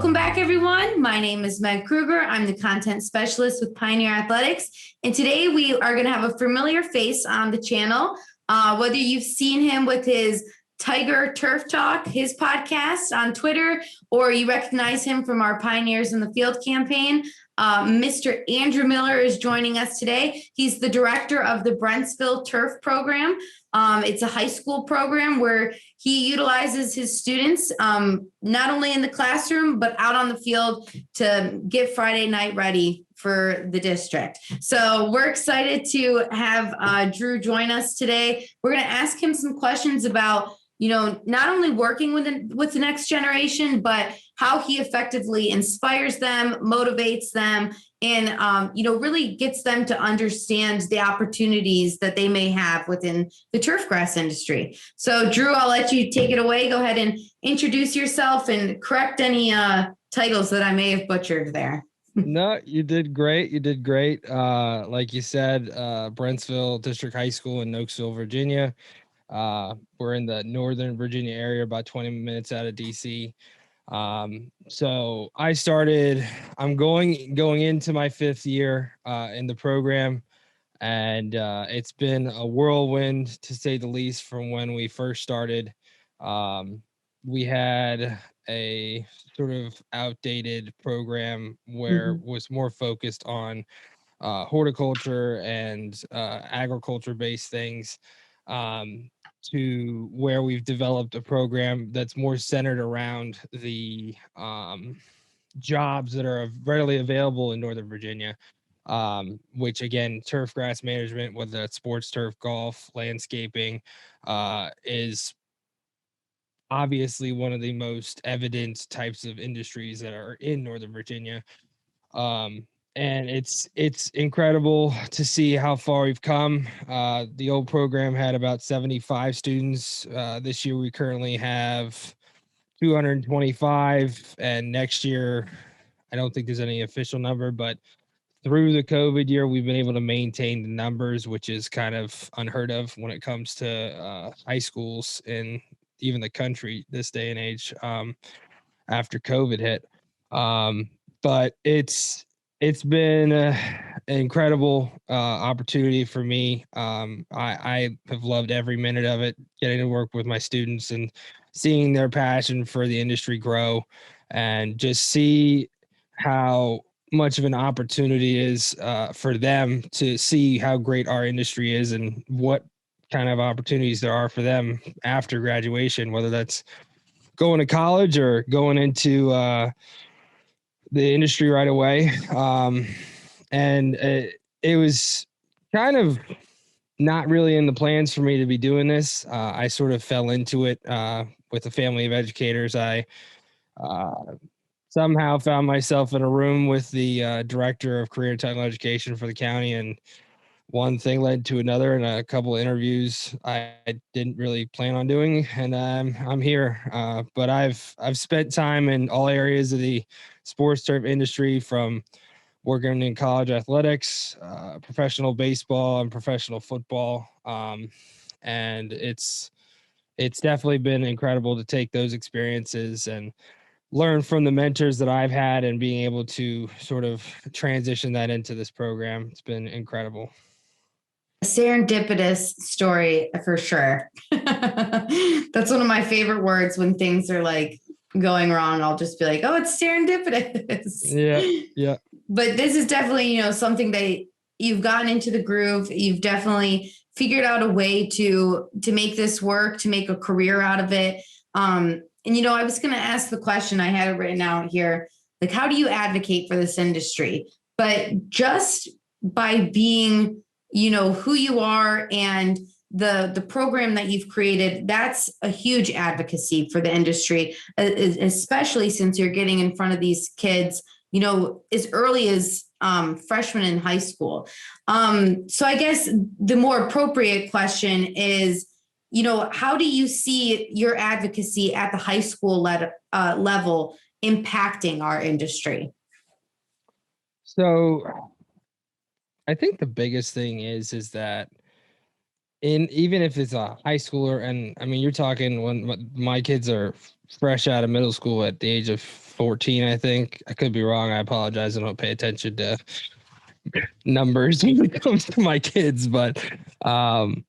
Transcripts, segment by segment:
Welcome back, everyone. My name is Meg Kruger. I'm the content specialist with Pioneer Athletics. And today we are going to have a familiar face on the channel. Whether you've seen him with his Tiger Turf Talk, his podcast on Twitter, or you recognize him from our Pioneers in the Field campaign, Mr. Andrew Miller is joining us today. He's the director of the Brentsville Turf Program. It's a high school program where he utilizes his students not only in the classroom, but out on the field to get Friday night ready for the district. So we're excited to have Drew join us today. We're going to ask him some questions about, not only working with the next generation, but how he effectively inspires them, motivates them, and, really gets them to understand the opportunities that they may have within the turf grass industry. So, Drew, I'll let you take it away. Go ahead and introduce yourself and correct any titles that I may have butchered there. No, you did great. You did great. Like you said, Brentsville District High School in Nokesville, Virginia. We're in the Northern Virginia area, about 20 minutes out of DC. So I'm going into my 5th year in the program, and it's been a whirlwind, to say the least, from when we first started. We had a sort of outdated program where it was more focused on horticulture and agriculture-based things, to where we've developed a program that's more centered around the jobs that are readily available in Northern Virginia, which, again, turf grass management, whether that's sports turf, golf, landscaping, is obviously one of the most evident types of industries that are in Northern Virginia. And it's incredible to see how far we've come. The old program had about 75 students. This year we currently have 225, and next year, I don't think there's any official number, but through the COVID year, we've been able to maintain the numbers, which is kind of unheard of when it comes to high schools in even the country this day and age, after COVID hit. But it's been an incredible opportunity for me. I have loved every minute of it, getting to work with my students and seeing their passion for the industry grow, and just see how much of an opportunity is for them to see how great our industry is and what kind of opportunities there are for them after graduation, whether that's going to college or going into the industry right away. And it was kind of not really in the plans for me to be doing this. I sort of fell into it with a family of educators. I somehow found myself in a room with the director of career and technical education for the county, and one thing led to another, and a couple of interviews I didn't really plan on doing, and I'm here. But I've spent time in all areas of the sports turf industry, from working in college athletics, professional baseball, and professional football. And it's definitely been incredible to take those experiences and learn from the mentors that I've had, and being able to sort of transition that into this program. It's been incredible. Serendipitous story for sure. That's one of my favorite words when things are like going wrong. I'll just be like, oh, it's serendipitous. Yeah. But this is definitely, something that you've gotten into the groove. You've definitely figured out a way to make this work, to make a career out of it. And, I was going to ask the question, I had it written out here, like, how do you advocate for this industry? But just by being, who you are and the program that you've created, that's a huge advocacy for the industry, especially since you're getting in front of these kids, as early as freshmen in high school. So I guess the more appropriate question is, how do you see your advocacy at the high school level impacting our industry? So I think the biggest thing is that even if it's a high schooler, and I mean, you're talking when my kids are fresh out of middle school at the age of 14, I think. I could be wrong. I apologize. I don't pay attention to numbers when it comes to my kids, but um,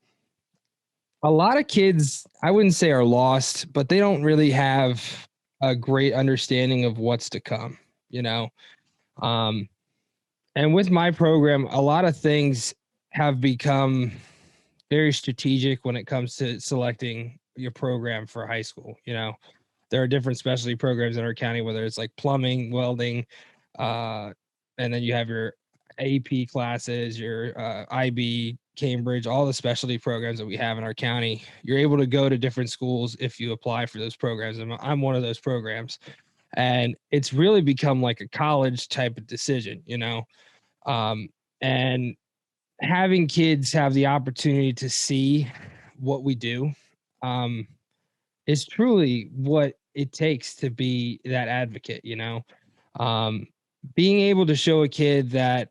a lot of kids, I wouldn't say are lost, but they don't really have a great understanding of what's to come, you know? Um, and with my program, a lot of things have become very strategic when it comes to selecting your program for high school. You know, there are different specialty programs in our county, whether it's like plumbing, welding, uh, and then you have your AP classes, your IB, Cambridge, all the specialty programs that we have in our county. You're able to go to different schools if you apply for those programs. And I'm one of those programs. And it's really become like a college type of decision, you know? Um, and having kids have the opportunity to see what we do um, is truly what it takes to be that advocate, you know? Um, being able to show a kid that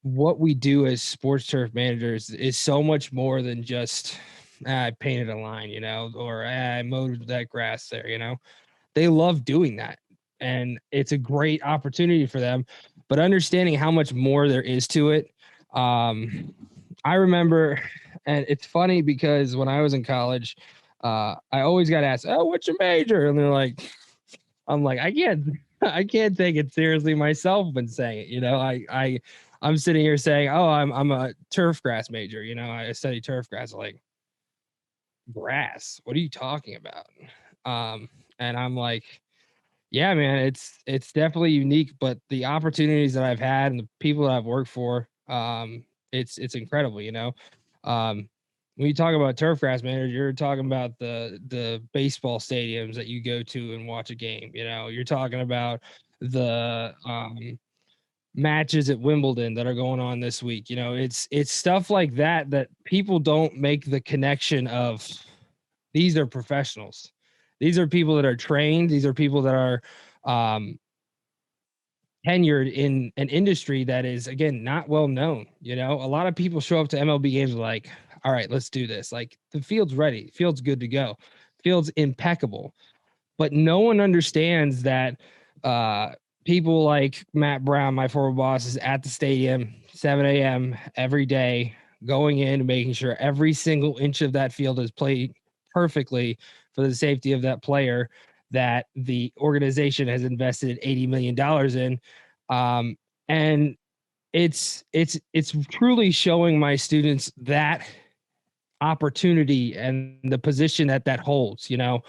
what we do as sports turf managers is so much more than just I painted a line, you know, or I mowed that grass there, you know. They love doing that. And it's a great opportunity for them. But understanding how much more there is to it. I remember, and it's funny because when I was in college, I always got asked, "Oh, what's your major?" And they're like, I'm like, I can't take it seriously myself when saying it. You know, I'm sitting here saying, "Oh, I'm a turf grass major." You know, I study turf grass. Like, grass? What are you talking about? And I'm like, yeah, man, it's definitely unique, but the opportunities that I've had and the people that I've worked for, it's incredible, you know. When you talk about turf grass managers, you're talking about the baseball stadiums that you go to and watch a game. You know, you're talking about the matches at Wimbledon that are going on this week. You know, it's stuff like that that people don't make the connection of. These are professionals. These are people that are trained. These are people that are um, tenured in an industry that is, again, not well known. You know, a lot of people show up to MLB games like, all right, let's do this. Like, the field's ready, field's good to go, field's impeccable. But no one understands that uh, people like Matt Brown, my former boss, is at the stadium 7 a.m. every day, going in, making sure every single inch of that field is played perfectly for the safety of that player that the organization has invested $80 million in. Um, and it's truly showing my students that opportunity and the position that that holds, you know.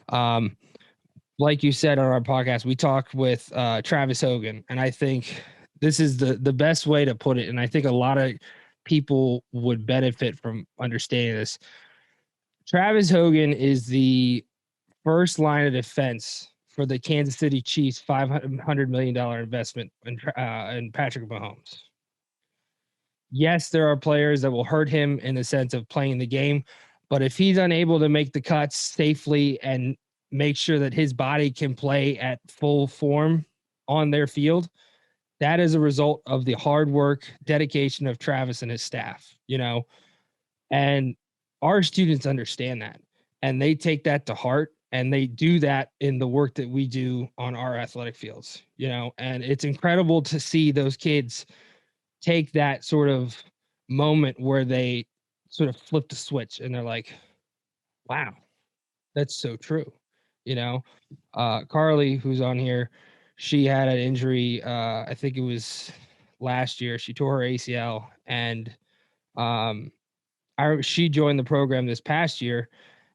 Um, like you said on our podcast, we talked with Travis Hogan, and I think this is the best way to put it. And I think a lot of people would benefit from understanding this. Travis Hogan is the first line of defense for the Kansas City Chiefs $500 million investment in Patrick Mahomes. Yes, there are players that will hurt him in the sense of playing the game, but if he's unable to make the cuts safely and make sure that his body can play at full form on their field, that is a result of the hard work, dedication of Travis and his staff, you know. And our students understand that and they take that to heart and they do that in the work that we do on our athletic fields, you know. And it's incredible to see those kids take that sort of moment where they sort of flip the switch and they're like, wow, that's so true. You know, Carly, who's on here, she had an injury. I think it was last year. She tore her ACL, and um, she joined the program this past year.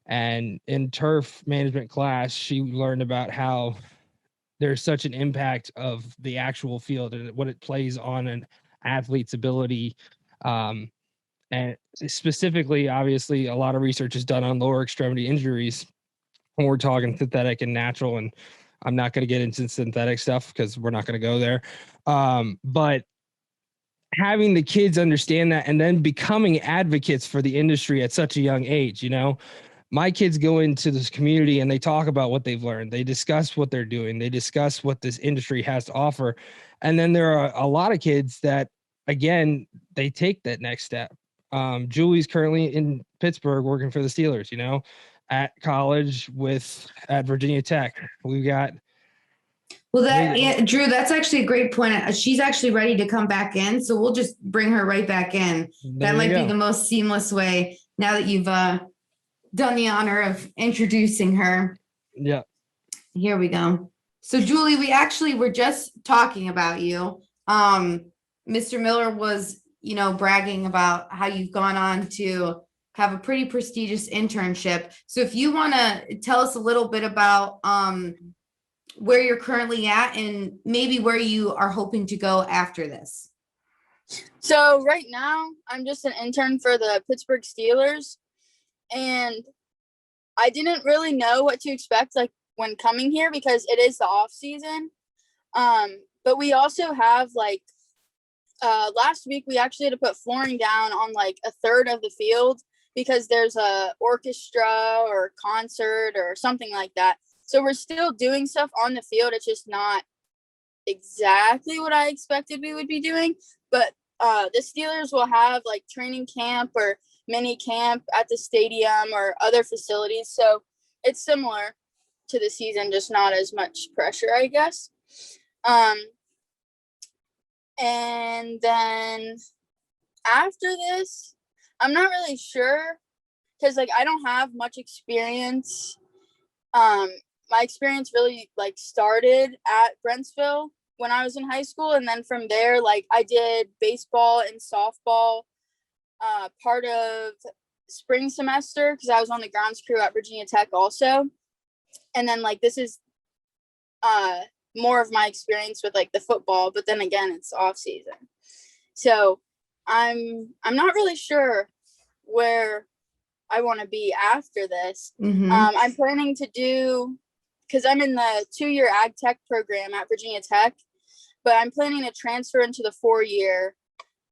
And in turf management class, she learned about how there's such an impact of the actual field and what it plays on an athlete's ability. Um, and specifically, obviously, a lot of research is done on lower extremity injuries when we're talking synthetic and natural. And I'm not going to get into synthetic stuff because we're not going to go there. But having the kids understand that and then becoming advocates for the industry at such a young age, you know, my kids go into this community and they talk about what they've learned. They discuss what they're doing. They discuss what this industry has to offer. And then there are a lot of kids that, again, they take that next step Julie's currently in Pittsburgh working for the Steelers, at college at Virginia Tech. We've got. Well, Drew, that's actually a great point. She's actually ready to come back in, so we'll just bring her right back in. That might be the most seamless way now that you've done the honor of introducing her. Yeah. Here we go. So, Julie, we actually were just talking about you. Mr. Miller was, bragging about how you've gone on to have a pretty prestigious internship. So if you want to tell us a little bit about where you're currently at and maybe where you are hoping to go after this. So right now, I'm just an intern for the Pittsburgh Steelers, and I didn't really know what to expect when coming here because it is the off season. But we also have last week we actually had to put flooring down on a third of the field because there's a orchestra or concert or something like that. So we're still doing stuff on the field. It's just not exactly what I expected we would be doing. But the Steelers will have training camp or mini camp at the stadium or other facilities. So it's similar to the season, just not as much pressure, I guess. And then after this, I'm not really sure because I don't have much experience. My experience really started at Brentsville when I was in high school. And then from there, I did baseball and softball part of spring semester because I was on the grounds crew at Virginia Tech also. And then this is more of my experience with the football, but then again, it's off season. So I'm not really sure where I want to be after this. Mm-hmm. I'm planning to do, because I'm in the 2-year ag tech program at Virginia Tech, but I'm planning to transfer into the 4-year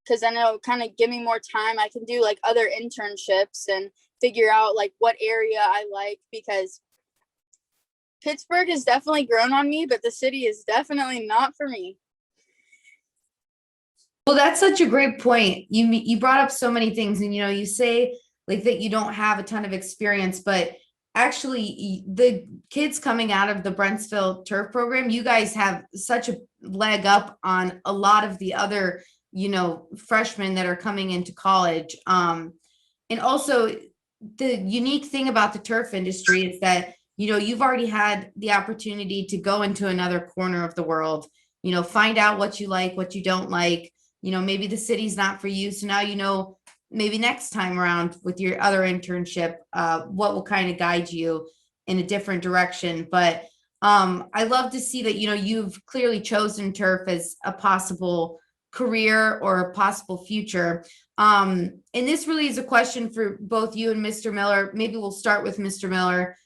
because then it'll kind of give me more time. I can do other internships and figure out what area I like, because Pittsburgh has definitely grown on me, but the city is definitely not for me. Well, that's such a great point. You brought up so many things, and you say that you don't have a ton of experience, but actually the kids coming out of the Brentsville turf program, you guys have such a leg up on a lot of the other, freshmen that are coming into college. And also the unique thing about the turf industry is that, you've already had the opportunity to go into another corner of the world, find out what you like, what you don't like, maybe the city's not for you. So now, maybe next time around with your other internship, what will kind of guide you in a different direction. But I love to see that, you've clearly chosen turf as a possible career or a possible future. And this really is a question for both you and Mr. Miller. Maybe we'll start with Mr. Miller.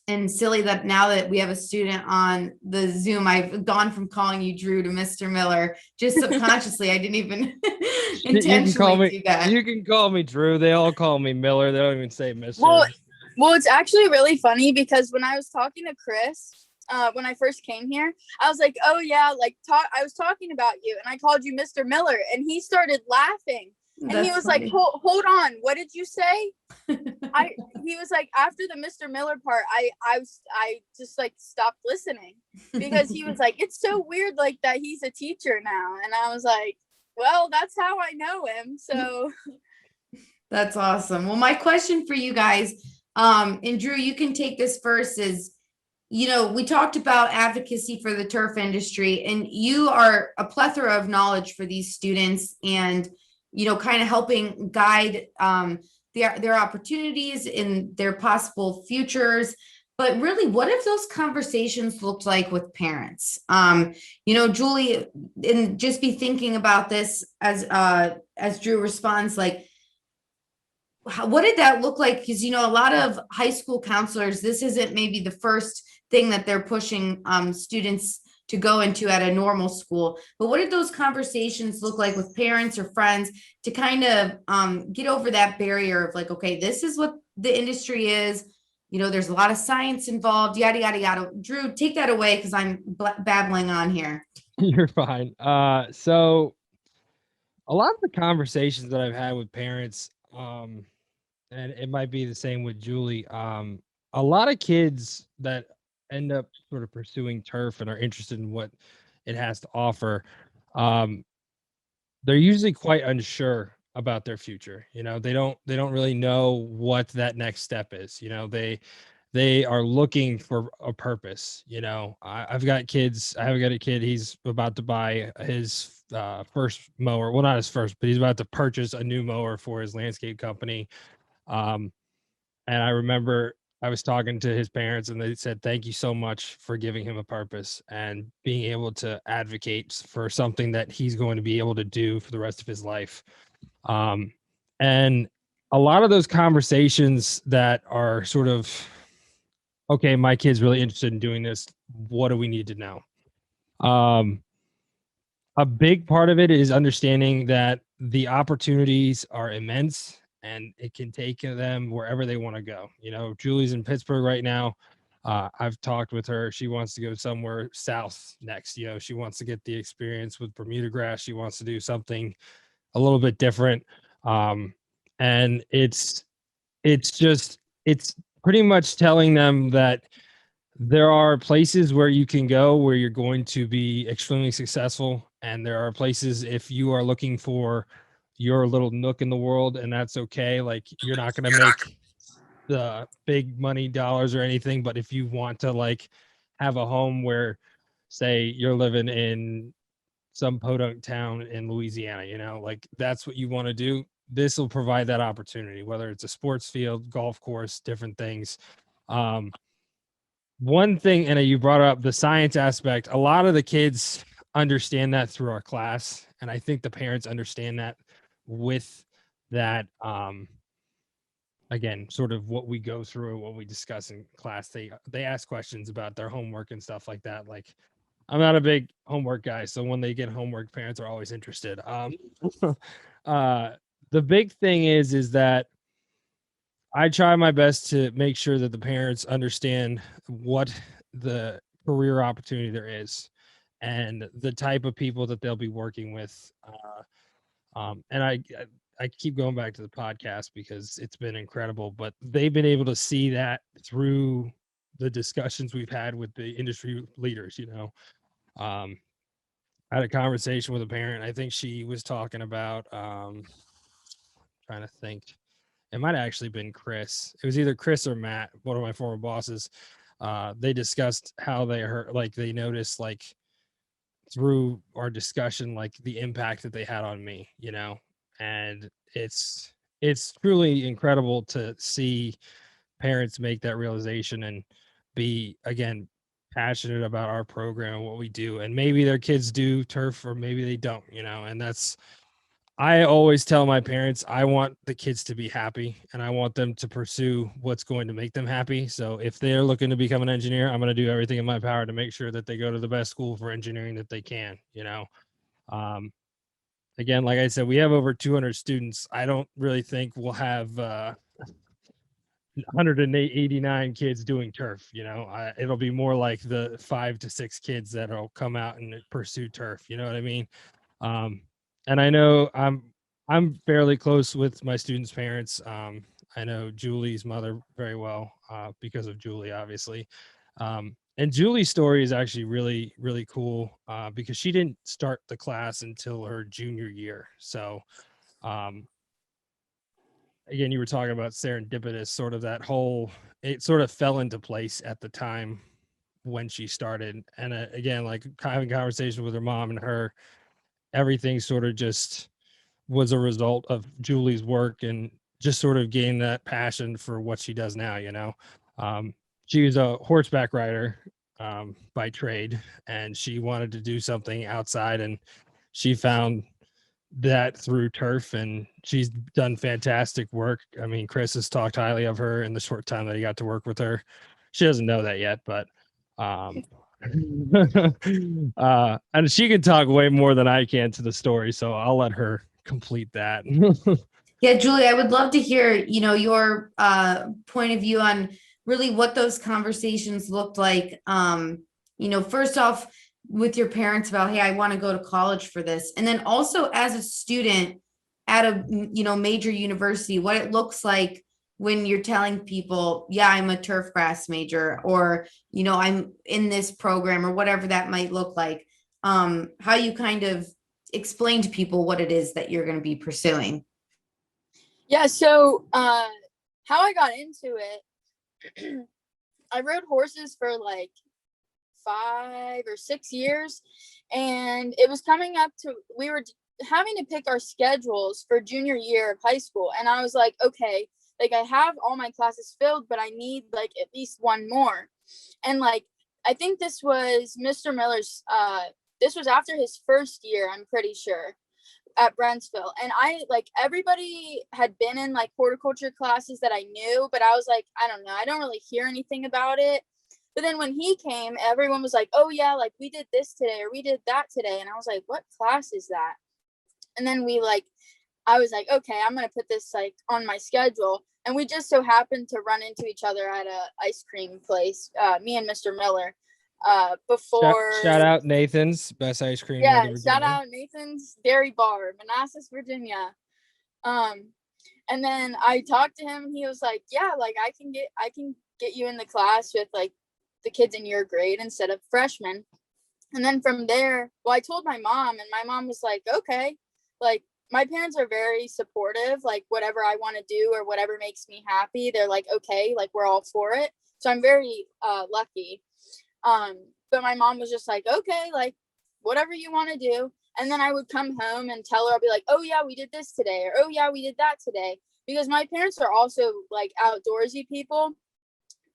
And silly that now that we have a student on the Zoom, I've gone from calling you Drew to Mr. Miller, just subconsciously. I didn't even intentionally do that. You can call me Drew. They all call me Miller. They don't even say Mr. Well, it's actually really funny because when I was talking to Chris, when I first came here, I was like, oh yeah, I was talking about you and I called you Mr. Miller, and he started laughing. And he was funny. Hold on, what did you say? He was after the Mr. Miller part, I just stopped listening because he was it's so weird that he's a teacher now. And I was well, that's how I know him. So that's awesome. Well, my question for you guys, and Drew, you can take this first, is, we talked about advocacy for the turf industry, and you are a plethora of knowledge for these students and, kind of helping guide their opportunities in their possible futures. But really, what have those conversations looked like with parents? Julie, and just be thinking about this as Drew responds, what did that look like? Because, a lot of high school counselors, this isn't maybe the first thing that they're pushing students to go into at a normal school. But what did those conversations look like with parents or friends to kind of get over that barrier of okay, this is what the industry is. There's a lot of science involved, yada, yada, yada. Drew, take that away because I'm babbling on here. You're fine. So A lot of the conversations that I've had with parents, and it might be the same with Julie. A lot of kids that end up sort of pursuing turf and are interested in what it has to offer, um, they're usually quite unsure about their future. They don't really know what that next step is. They are looking for a purpose. I've got kids. I have got a kid. He's about to buy his first mower. Well, not his first, but he's about to purchase a new mower for his landscape company. Um, and I remember I was talking to his parents and they said, thank you so much for giving him a purpose and being able to advocate for something that he's going to be able to do for the rest of his life. And a lot of those conversations that are sort of, okay, my kid's really interested in doing this. What do we need to know? A big part of it is understanding that the opportunities are immense and it can take them wherever they want to go. Julie's in Pittsburgh right now. I've talked with her. She wants to go somewhere south next. She wants to get the experience with Bermuda grass. She wants to do something a little bit different. And it's pretty much telling them that there are places where you can go where you're going to be extremely successful. And there are places, if you are looking for your little nook in the world, and that's okay. Like, you're not going to make the big money dollars or anything, but if you want to like have a home where, say, you're living in some podunk town in Louisiana, like that's what you want to do, this will provide that opportunity, whether it's a sports field, golf course, different things. One thing, and you brought up the science aspect, a lot of the kids understand that through our class. And I think the parents understand that with that, again, sort of what we go through, what we discuss in class. They ask questions about their homework and stuff like that. Like, I'm not a big homework guy, so when they get homework, parents are always interested. The big thing is that I try my best to make sure that the parents understand what the career opportunity there is and the type of people that they'll be working with. And I keep going back to the podcast because it's been incredible, but they've been able to see that through the discussions we've had with the industry leaders. I had a conversation with a parent. I think she was talking about, trying to think, it might have actually been Chris. It was either Chris or Matt, one of my former bosses. They discussed how they heard, like they noticed, like through our discussion, like the impact that they had on me, and it's truly incredible to see parents make that realization and be, again, passionate about our program and what we do. And maybe their kids do turf or maybe they don't, and I always tell my parents, I want the kids to be happy and I want them to pursue what's going to make them happy. So if they're looking to become an engineer, I'm going to do everything in my power to make sure that they go to the best school for engineering that they can. Again, like I said, we have over 200 students. I don't really think we'll have 189 kids doing turf. It'll be more like the 5 to 6 kids that'll come out and pursue turf. You know what I mean? And I know I'm fairly close with my students' parents. I know Julie's mother very well because of Julie, obviously. And Julie's story is actually really, really cool because she didn't start the class until her junior year. So, again, you were talking about serendipitous, sort of that whole, it sort of fell into place at the time when she started. And again, like having conversation with her mom and her, everything sort of just was a result of Julie's work and just sort of gained that passion for what she does now. She was a horseback rider by trade, and she wanted to do something outside, and she found that through turf, and she's done fantastic work. I mean, Chris has talked highly of her in the short time that he got to work with her. She doesn't know that yet, but and she can talk way more than I can to the story, so I'll let her complete that. Yeah, Julie, I would love to hear, your point of view on really what those conversations looked like. First off, with your parents about, hey, I want to go to college for this? And then also as a student at a, major university, what it looks like when you're telling people, yeah, I'm a turf grass major, or, I'm in this program, or whatever that might look like. How you kind of explain to people what it is that you're going to be pursuing. Yeah. So, how I got into it, I rode horses for like 5 or 6 years, and it was coming up to, we were having to pick our schedules for junior year of high school. And I was like, okay, like I have all my classes filled, but I need like at least one more. And like, I think this was Mr. Miller's, this was after his first year, I'm pretty sure, at Brentsville. And I like, everybody had been in like horticulture classes that I knew, but I was like, I don't know, I don't really hear anything about it. But then when he came, everyone was like, oh yeah, like we did this today or we did that today. And I was like, what class is that? And then I was like, okay, I'm going to put this like on my schedule. And we just so happened to run into each other at a ice cream place, me and Mr. Miller, before. Shout out Nathan's, best ice cream. Yeah, Northern shout Virginia. out Nathan's Dairy Bar, Manassas, Virginia. And then I talked to him and he was like, yeah, like I can get you in the class with like the kids in your grade instead of freshmen. And then from there, well, I told my mom, and my mom was like, okay, like my parents are very supportive, like whatever I want to do or whatever makes me happy, they're like, okay, like we're all for it. So I'm very lucky. But my mom was just like, okay, like whatever you want to do. And then I would come home and tell her, I'll be like, oh yeah, we did this today, or oh yeah, we did that today. Because my parents are also like outdoorsy people.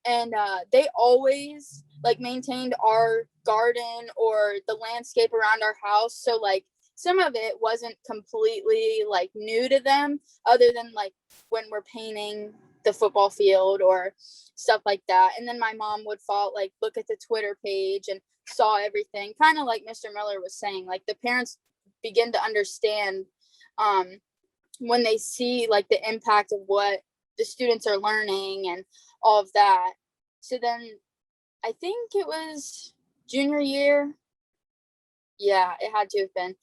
And they always like maintained our garden or the landscape around our house. So like some of it wasn't completely like new to them, other than like when we're painting the football field or stuff like that. And then my mom would look at the Twitter page and saw everything, kind of like Mr. Miller was saying, like the parents begin to understand when they see like the impact of what the students are learning and all of that. So then I think it was junior year. Yeah, it had to have been.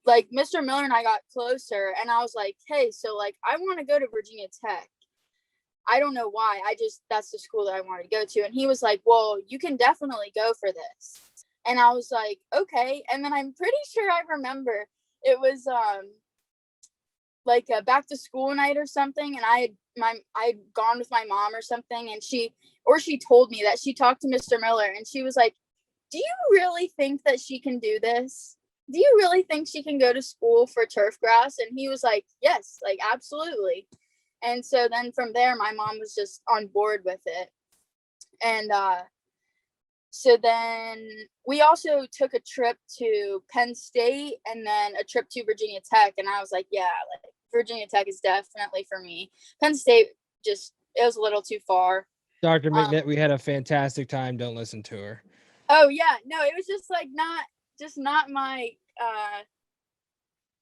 Like Mr. Miller and I got closer, and I was like, hey, so like I want to go to Virginia Tech. I don't know why. That's the school that I wanted to go to. And he was like, well, you can definitely go for this. And I was like, okay. And then I'm pretty sure I remember it was like a back to school night or something, and I'd gone with my mom or something, and she told me that she talked to Mr. Miller, and she was like, do you really think that she can do this? Do you really think she can go to school for turf grass? And he was like, yes, like absolutely. And so then from there, my mom was just on board with it. And so then we also took a trip to Penn State and then a trip to Virginia Tech. And I was like, yeah, like Virginia Tech is definitely for me. Penn State, it was a little too far. Dr. McNitt, we had a fantastic time. Don't listen to her. Oh yeah, no, it was just like not my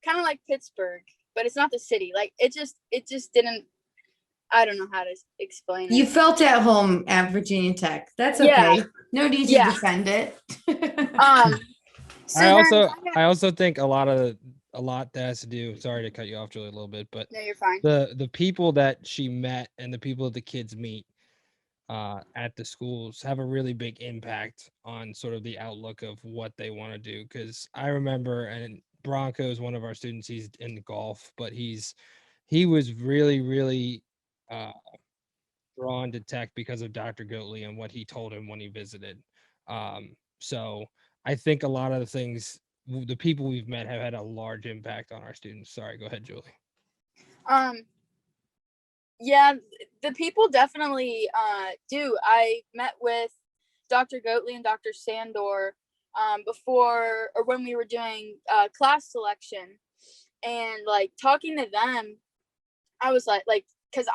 kind of like Pittsburgh, but it's not the city. Like it just didn't. I don't know how to explain it. You felt at home at Virginia Tech. That's okay. Yeah. No need to defend it. So I also think a lot that has to do. Sorry to cut you off, Julie, a little bit, but no, you're fine. The people that she met and the people that the kids meet at the schools have a really big impact on sort of the outlook of what they want to do. Because I remember, and Bronco is one of our students. He's in golf, but he was really drawn to tech because of Dr. Goatley and what he told him when he visited. So I think a lot of the people we've met have had a large impact on our students. Sorry, go ahead, Julie. Yeah, the people definitely do. I met with Dr. Goatley and Dr. Sandor before, or when we were doing class selection, and like talking to them, I was like, because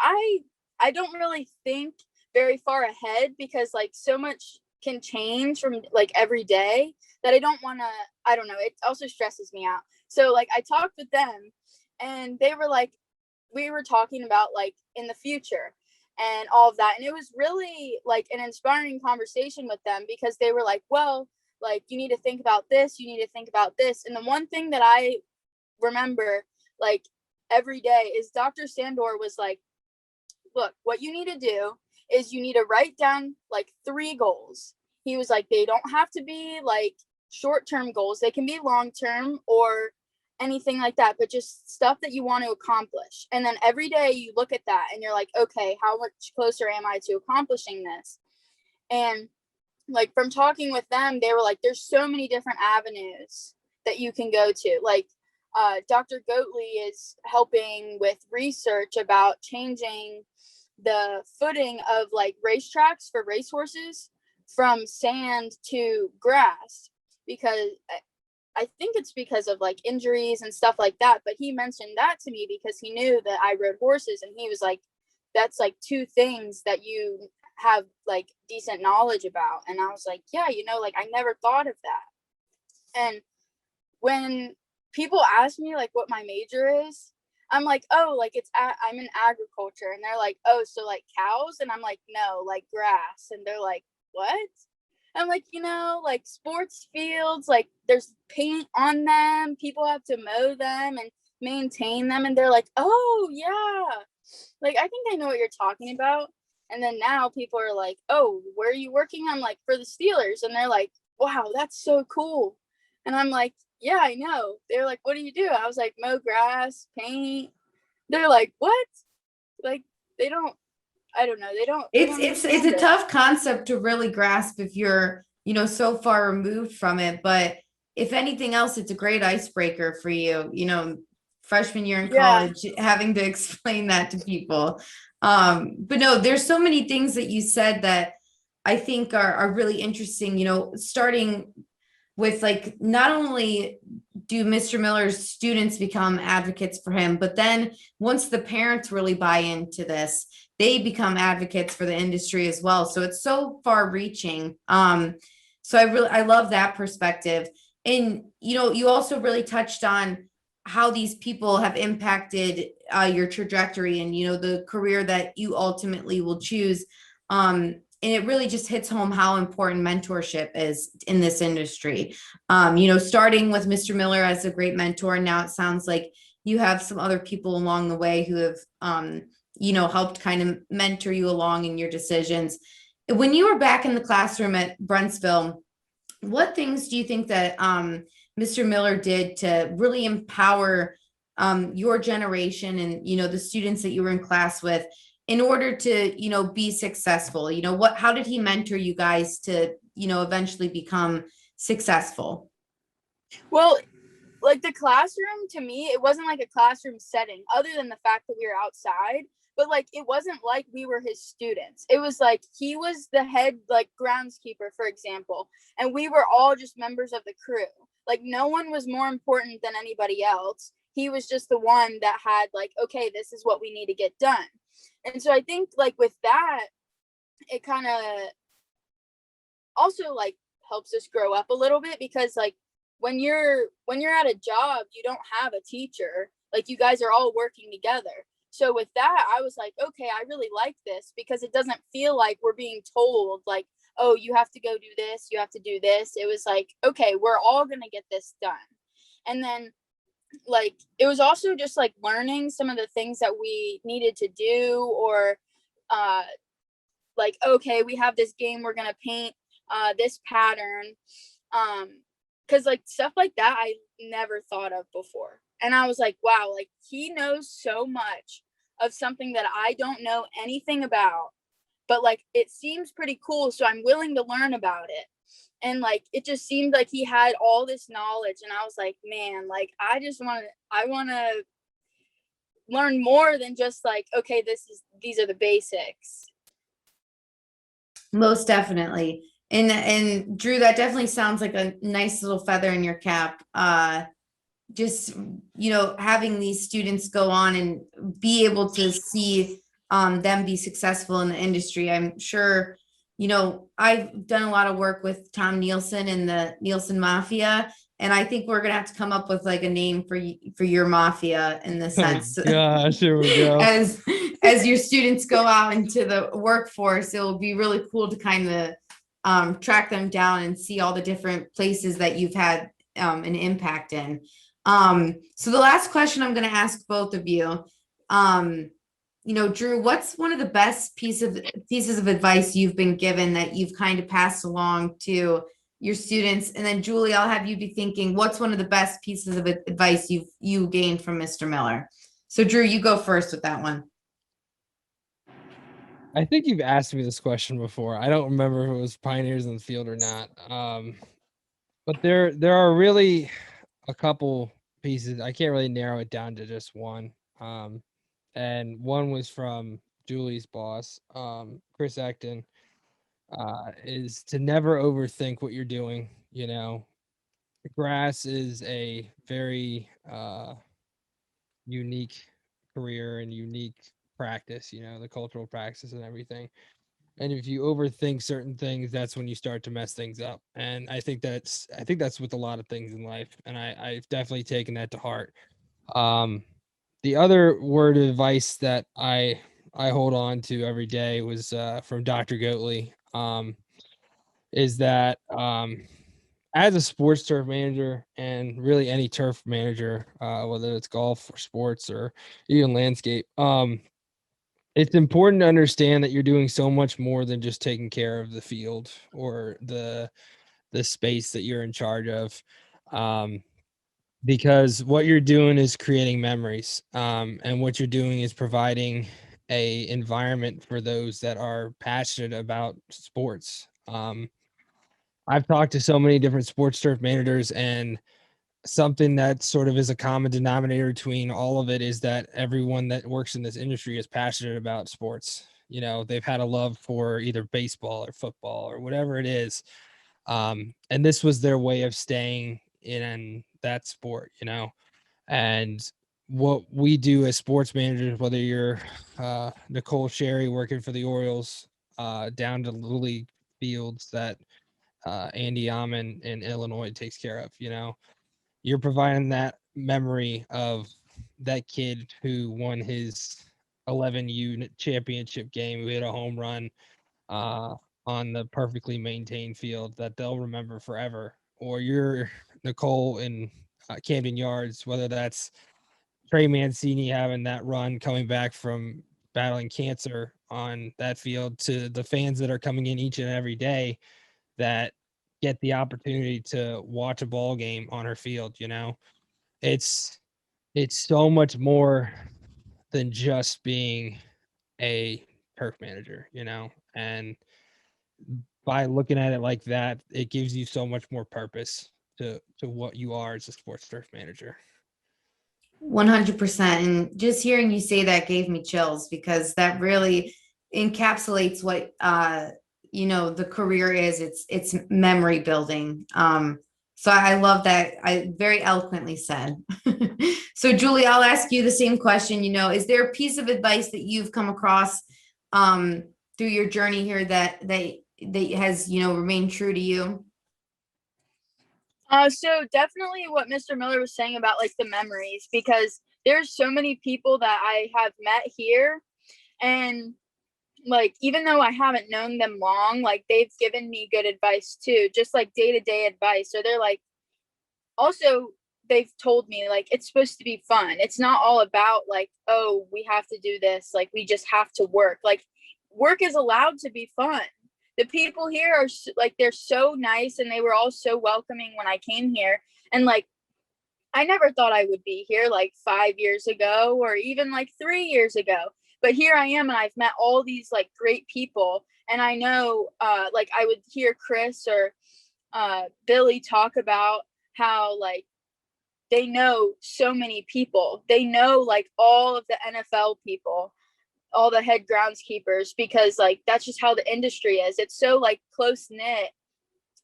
I don't really think very far ahead, because like so much can change from like every day that I don't want to, I don't know, it also stresses me out. So like I talked with them, and they were like, we were talking about like in the future and all of that. And it was really like an inspiring conversation with them, because they were like, well, like, you need to think about this, you need to think about this. And the one thing that I remember, like, every day is Dr. Sandor was like, look, what you need to do is you need to write down like 3 goals. He was like, they don't have to be like short-term goals. They can be long-term or anything like that, but just stuff that you want to accomplish. And then every day you look at that and you're like, okay, how much closer am I to accomplishing this? And like, from talking with them, they were like, there's so many different avenues that you can go to. Like, Dr. Goatley is helping with research about changing the footing of like racetracks for racehorses from sand to grass, because I think it's because of like injuries and stuff like that. But he mentioned that to me because he knew that I rode horses, and he was like, that's like 2 things that you have like decent knowledge about. And I was like, yeah, you know, like, I never thought of that. And when people ask me like what my major is, I'm like, oh, like, I'm in agriculture. And they're like, oh, so like cows? And I'm like, no, like grass. And they're like, what? I'm like, you know, like sports fields, like there's paint on them, people have to mow them and maintain them. And they're like, oh yeah, like, I think I know what you're talking about. And then now people are like, oh, where are you working? I'm like, for the Steelers. And they're like, wow, that's so cool. And I'm like, yeah, I know. They're like, what do you do? I was like, mow grass, paint. They're like, what? Like, they don't, I don't know. They don't. It's a tough concept to really grasp if you're, you know, so far removed from it. But if anything else, it's a great icebreaker for you, you know, freshman year in college, having to explain that to people. But no, there's so many things that you said that I think are really interesting, you know, starting with like, not only do Mr. Miller's students become advocates for him, but then once the parents really buy into this, they become advocates for the industry as well. So it's so far reaching. So I love that perspective. And, you know, you also really touched on how these people have impacted your trajectory and, you know, the career that you ultimately will choose. And it really just hits home how important mentorship is in this industry. You know, starting with Mr. Miller as a great mentor, and now it sounds like you have some other people along the way who have, you know, helped kind of mentor you along in your decisions. When you were back in the classroom at Brentsville, what things do you think that Mr. Miller did to really empower your generation and, you know, the students that you were in class with in order to, you know, be successful? You know, how did he mentor you guys to, you know, eventually become successful? Well, like, the classroom, to me, it wasn't like a classroom setting other than the fact that we were outside. But like, it wasn't like we were his students. It was like he was the head, like, groundskeeper, for example, and we were all just members of the crew. Like, no one was more important than anybody else. He was just the one that had like, okay, this is what we need to get done. And so I think like with that, it kind of also like helps us grow up a little bit, because like when you're at a job, you don't have a teacher. Like, you guys are all working together. So with that, I was like, okay, I really like this, because it doesn't feel like we're being told like, oh, you have to go do this, you have to do this. It was like, okay, we're all going to get this done. And then like, it was also just like learning some of the things that we needed to do, or like, okay, we have this game, we're going to paint this pattern. Because like stuff like that, I never thought of before. And I was like, wow, like, he knows so much of something that I don't know anything about, but like, it seems pretty cool, so I'm willing to learn about it. And like, it just seemed like he had all this knowledge, and I was like, man, like, I want to learn more than just like, okay, these are the basics. Most definitely. And Drew, that definitely sounds like a nice little feather in your cap. Just, you know, having these students go on and be able to see them be successful in the industry. I'm sure, you know, I've done a lot of work with Tom Nielsen and the Nielsen Mafia, and I think we're gonna have to come up with like a name for your mafia in the sense. Gosh, here we go. As your students go out into the workforce, it will be really cool to kind of track them down and see all the different places that you've had an impact in. So the last question I'm going to ask both of you, Drew, what's one of the best pieces of advice you've been given that you've kind of passed along to your students? And then Julie, I'll have you be thinking, what's one of the best pieces of advice you gained from Mr. Miller? So Drew, you go first with that one. I think you've asked me this question before. I don't remember if it was Pioneers in the Field or not. But there are really a couple pieces. I can't really narrow it down to just one. And one was from Julie's boss, Chris Acton, is to never overthink what you're doing. Grass is a very unique career and unique practice, the cultural practice and everything. And if you overthink certain things, that's when you start to mess things up. And I think that's with a lot of things in life. And I've definitely taken that to heart. The other word of advice that I hold on to every day was from Dr. Goatley. Is that as a sports turf manager and really any turf manager, whether it's golf or sports or even landscape, it's important to understand that you're doing so much more than just taking care of the field or the space that you're in charge of. Because what you're doing is creating memories, and what you're doing is providing a environment for those that are passionate about sports. I've talked to so many different sports turf managers, and something that sort of is a common denominator between all of it is that everyone that works in this industry is passionate about sports. They've had a love for either baseball or football or whatever it is. And this was their way of staying in that sport, and what we do as sports managers, whether you're Nicole Sherry working for the Orioles, down to Little League fields that Andy Amon in Illinois takes care of, you're providing that memory of that kid who won his 11U championship game, who hit a home run on the perfectly maintained field that they'll remember forever. Or you're Nicole in Camden Yards, whether that's Trey Mancini having that run coming back from battling cancer on that field, to the fans that are coming in each and every day that get the opportunity to watch a ball game on her field. It's so much more than just being a turf manager, and by looking at it like that, it gives you so much more purpose to what you are as a sports turf manager. 100%. And just hearing you say that gave me chills, because that really encapsulates what the career is. It's memory building. So I love that. I very eloquently said. So Julie, I'll ask you the same question. Is there a piece of advice that you've come across through your journey here that has remained true to you? So definitely what Mr. Miller was saying about like the memories, because there's so many people that I have met here, and like even though I haven't known them long, like they've given me good advice too, just like day-to-day advice. So they're like, also they've told me like it's supposed to be fun. It's not all about like, oh, we have to do this, like we just have to work. Like work is allowed to be fun. The people here are like, they're so nice, and they were all so welcoming when I came here. And like I never thought I would be here like 5 years ago or even like 3 years ago, but here I am, and I've met all these like great people. And I know like I would hear Chris or Billy talk about how like they know so many people. They know like all of the NFL people, all the head groundskeepers, because like that's just how the industry is. It's so like close knit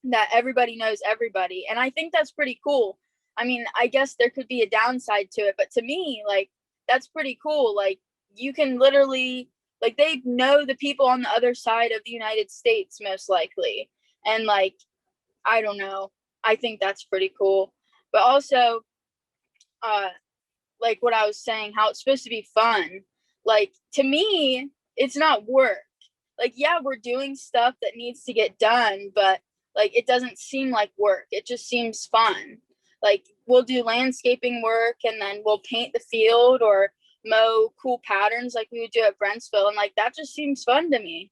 that everybody knows everybody. And I think that's pretty cool. I mean, I guess there could be a downside to it, but to me, like that's pretty cool. Like you can literally, like they know the people on the other side of the United States most likely. And like, I don't know. I think that's pretty cool. But also, like what I was saying, how it's supposed to be fun. Like to me, it's not work. like, yeah, we're doing stuff that needs to get done, but like, it doesn't seem like work. It just seems fun. Like, we'll do landscaping work and then we'll paint the field or mow cool patterns like we would do at Brentsville. And like, that just seems fun to me.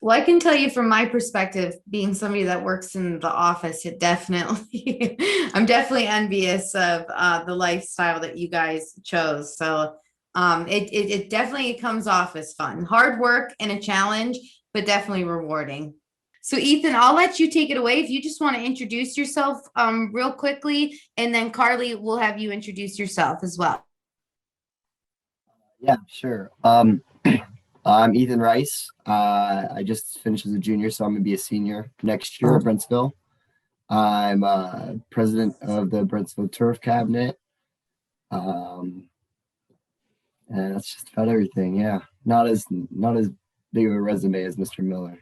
Well, I can tell you from my perspective, being somebody that works in the office, it definitely, I'm definitely envious of the lifestyle that you guys chose. So it definitely comes off as fun, hard work and a challenge, but definitely rewarding. So Ethan, I'll let you take it away if you just want to introduce yourself real quickly, and then Carly will have you introduce yourself as well. Yeah, sure. I'm Ethan Rice. I just finished as a junior, so I'm gonna be a senior next year at Brentsville. I'm president of the Brentsville Turf Cabinet. And that's just about everything. Yeah, not as big of a resume as Mr. Miller.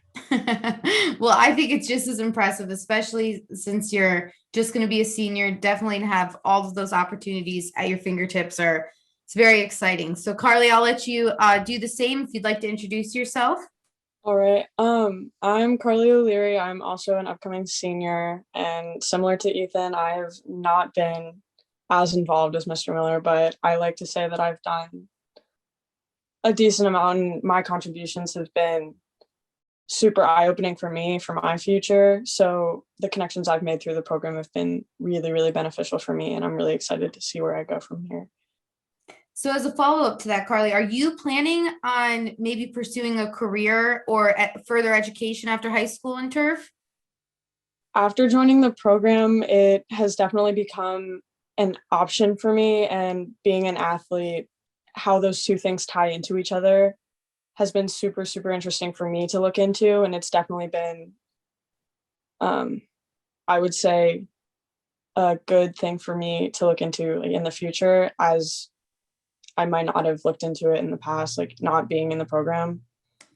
Well, I think it's just as impressive, especially since you're just going to be a senior. Definitely to have all of those opportunities at your fingertips it's very exciting. So Carly, I'll let you do the same if you'd like to introduce yourself. All right. I'm Carly O'Leary. I'm also an upcoming senior, and similar to Ethan, I have not been as involved as Mr. Miller, but I like to say that I've done a decent amount, and my contributions have been super eye-opening for me, for my future. So the connections I've made through the program have been really, really beneficial for me, and I'm really excited to see where I go from here. So as a follow-up to that, Carly, are you planning on maybe pursuing a career or further education after high school in turf? After joining the program, it has definitely become an option for me, and being an athlete, how those two things tie into each other has been super, super interesting for me to look into. And it's definitely been, I would say, a good thing for me to look into in the future, as I might not have looked into it in the past, like not being in the program.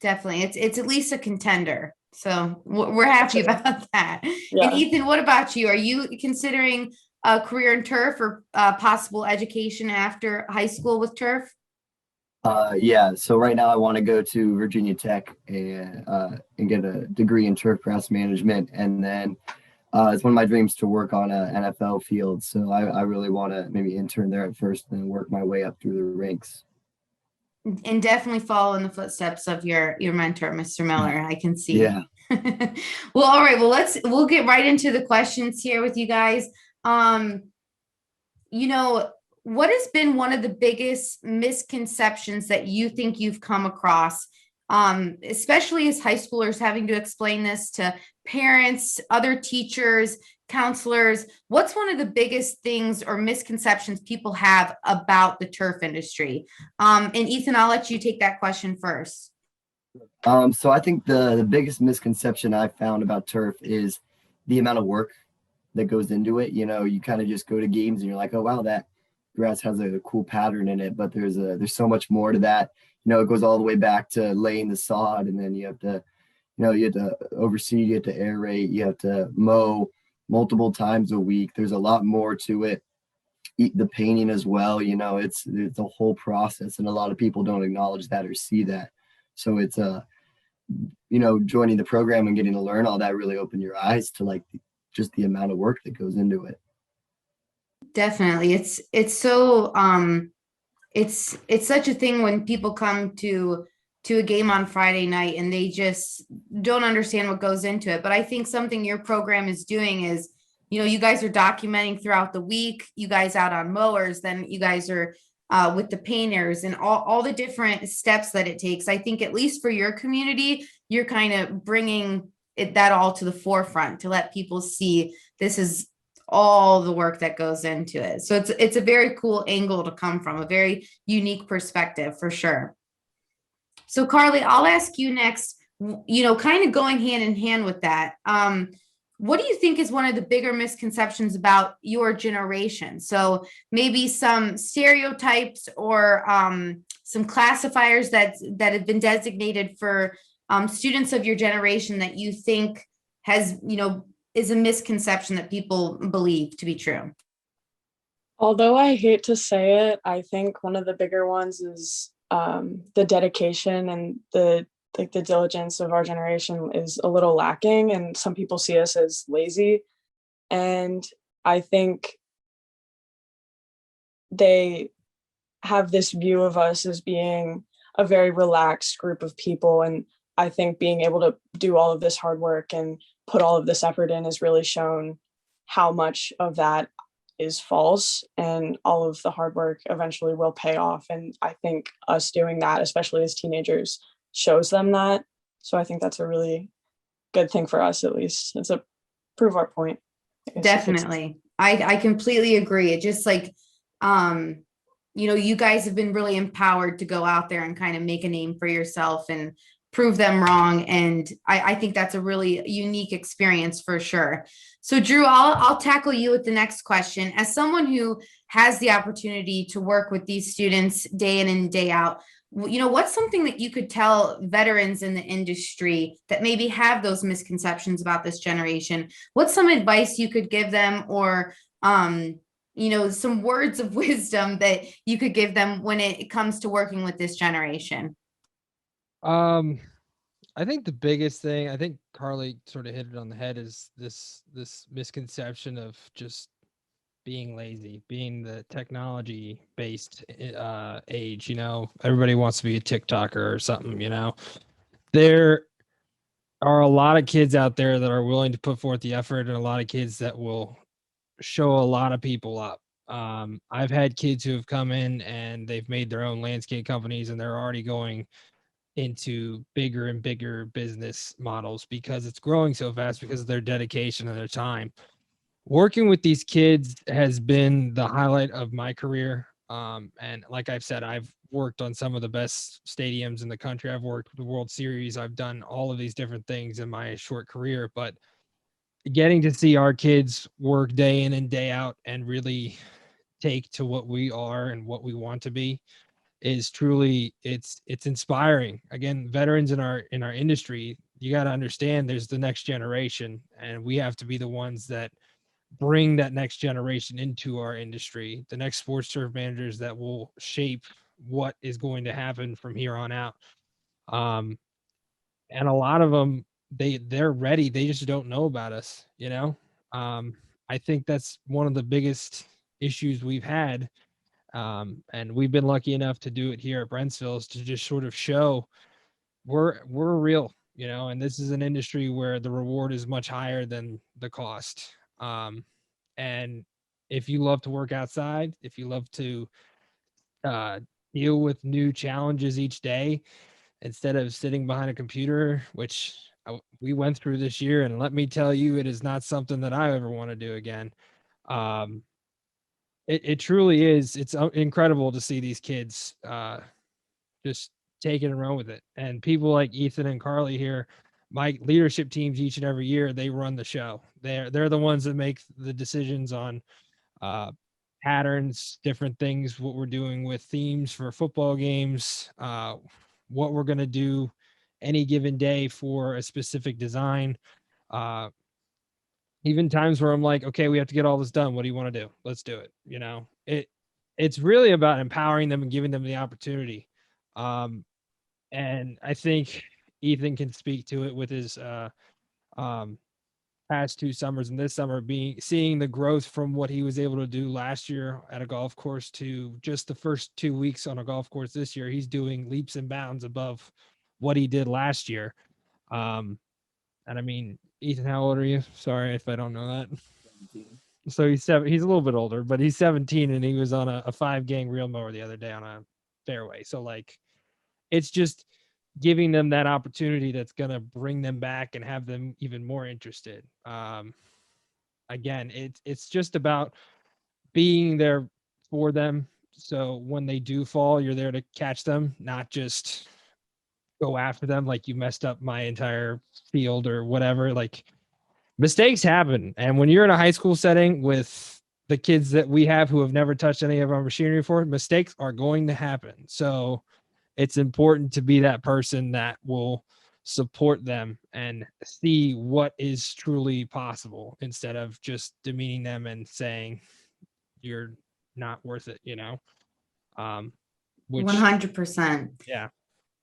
Definitely. It's at least a contender. So we're happy about that. Yeah. And Ethan, what about you? Are you considering a career in turf or possible education after high school with turf? Yeah, so right now I want to go to Virginia Tech and get a degree in turf grass management, and then it's one of my dreams to work on an NFL field. So I really want to maybe intern there at first and then work my way up through the ranks. And definitely follow in the footsteps of your mentor, Mr. Miller. I can see. Yeah. Well, all right. Well, we'll get right into the questions here with you guys. What has been one of the biggest misconceptions that you think you've come across, especially as high schoolers having to explain this to parents, other teachers, counselors? What's one of the biggest things or misconceptions people have about the turf industry? And Ethan, I'll let you take that question first. So I think the biggest misconception I've found about turf is the amount of work that goes into it. You know, you kind of just go to games and you're like, oh wow, that grass has a cool pattern in it, but there's so much more to that. You know, it goes all the way back to laying the sod, and then you have to oversee, you have to aerate, you have to mow multiple times a week. There's a lot more to it. The painting as well, you know, it's a whole process, and a lot of people don't acknowledge that or see that. So it's joining the program and getting to learn all that really opened your eyes to like just the amount of work that goes into it. Definitely. It's so it's such a thing when people come to a game on Friday night and they just don't understand what goes into it. But I think something your program is doing is, you guys are documenting throughout the week, you guys out on mowers, then you guys are with the painters and all the different steps that it takes. I think at least for your community, you're kind of bringing that all to the forefront to let people see this is all the work that goes into it. So it's a very cool angle to come from, a very unique perspective for sure. So Carly, I'll ask you next, kind of going hand in hand with that. What do you think is one of the bigger misconceptions about your generation? So maybe some stereotypes or some classifiers that have been designated for students of your generation that you think has, is a misconception that people believe to be true? Although I hate to say it, I think one of the bigger ones is the dedication and the like the diligence of our generation is a little lacking, and some people see us as lazy. And I think they have this view of us as being a very relaxed group of people. And I think being able to do all of this hard work and put all of this effort in has really shown how much of that is false, and all of the hard work eventually will pay off. And I think us doing that, especially as teenagers, shows them that. So I think that's a really good thing for us, at least. It's a prove our point. Definitely. I completely agree. It just like, you guys have been really empowered to go out there and kind of make a name for yourself and prove them wrong. And I think that's a really unique experience for sure. So Drew, I'll tackle you with the next question. As someone who has the opportunity to work with these students day in and day out, what's something that you could tell veterans in the industry that maybe have those misconceptions about this generation? What's some advice you could give them, or some words of wisdom that you could give them when it comes to working with this generation? I think the biggest thing, I think Carly sort of hit it on the head, is this misconception of just being lazy, being the technology based age. Everybody wants to be a TikToker or something. There are a lot of kids out there that are willing to put forth the effort, and a lot of kids that will show a lot of people up. I've had kids who have come in and they've made their own landscape companies, and they're already going into bigger and bigger business models because it's growing so fast because of their dedication and their time. Working with these kids has been the highlight of my career. And like I've said, I've worked on some of the best stadiums in the country. I've worked the World Series. I've done all of these different things in my short career, but getting to see our kids work day in and day out and really take to what we are and what we want to be is truly, it's inspiring. Again, veterans in our industry, you got to understand there's the next generation, and we have to be the ones that bring that next generation into our industry, the next sports turf managers that will shape what is going to happen from here on out. And a lot of them, they're ready, they just don't know about us. I think that's one of the biggest issues we've had. And we've been lucky enough to do it here at Brentsville, is to just sort of show we're real, and this is an industry where the reward is much higher than the cost. And if you love to work outside, if you love to deal with new challenges each day instead of sitting behind a computer, which we went through this year, and let me tell you, it is not something that I ever want to do again. It truly is. It's incredible to see these kids just take it and run with it. And people like Ethan and Carly here, my leadership teams each and every year, they run the show. They're the ones that make the decisions on patterns, different things, what we're doing with themes for football games, what we're going to do any given day for a specific design. Even times where I'm like, okay, we have to get all this done. What do you want to do? Let's do it. It's really about empowering them and giving them the opportunity. And I think Ethan can speak to it with his past 2 summers, and this summer seeing the growth from what he was able to do last year at a golf course to just the first 2 weeks on a golf course this year. He's doing leaps and bounds above what he did last year. And I mean, Ethan, how old are you? Sorry if I don't know that. 17. So he's a little bit older, but he's 17, and he was on a 5-gang reel mower the other day on a fairway. So like, it's just giving them that opportunity that's going to bring them back and have them even more interested. Again, it's just about being there for them. So when they do fall, you're there to catch them, not just go after them like you messed up my entire field or whatever. Like, mistakes happen. And when you're in a high school setting with the kids that we have who have never touched any of our machinery before, mistakes are going to happen. So it's important to be that person that will support them and see what is truly possible instead of just demeaning them and saying you're not worth it, which 100%. yeah.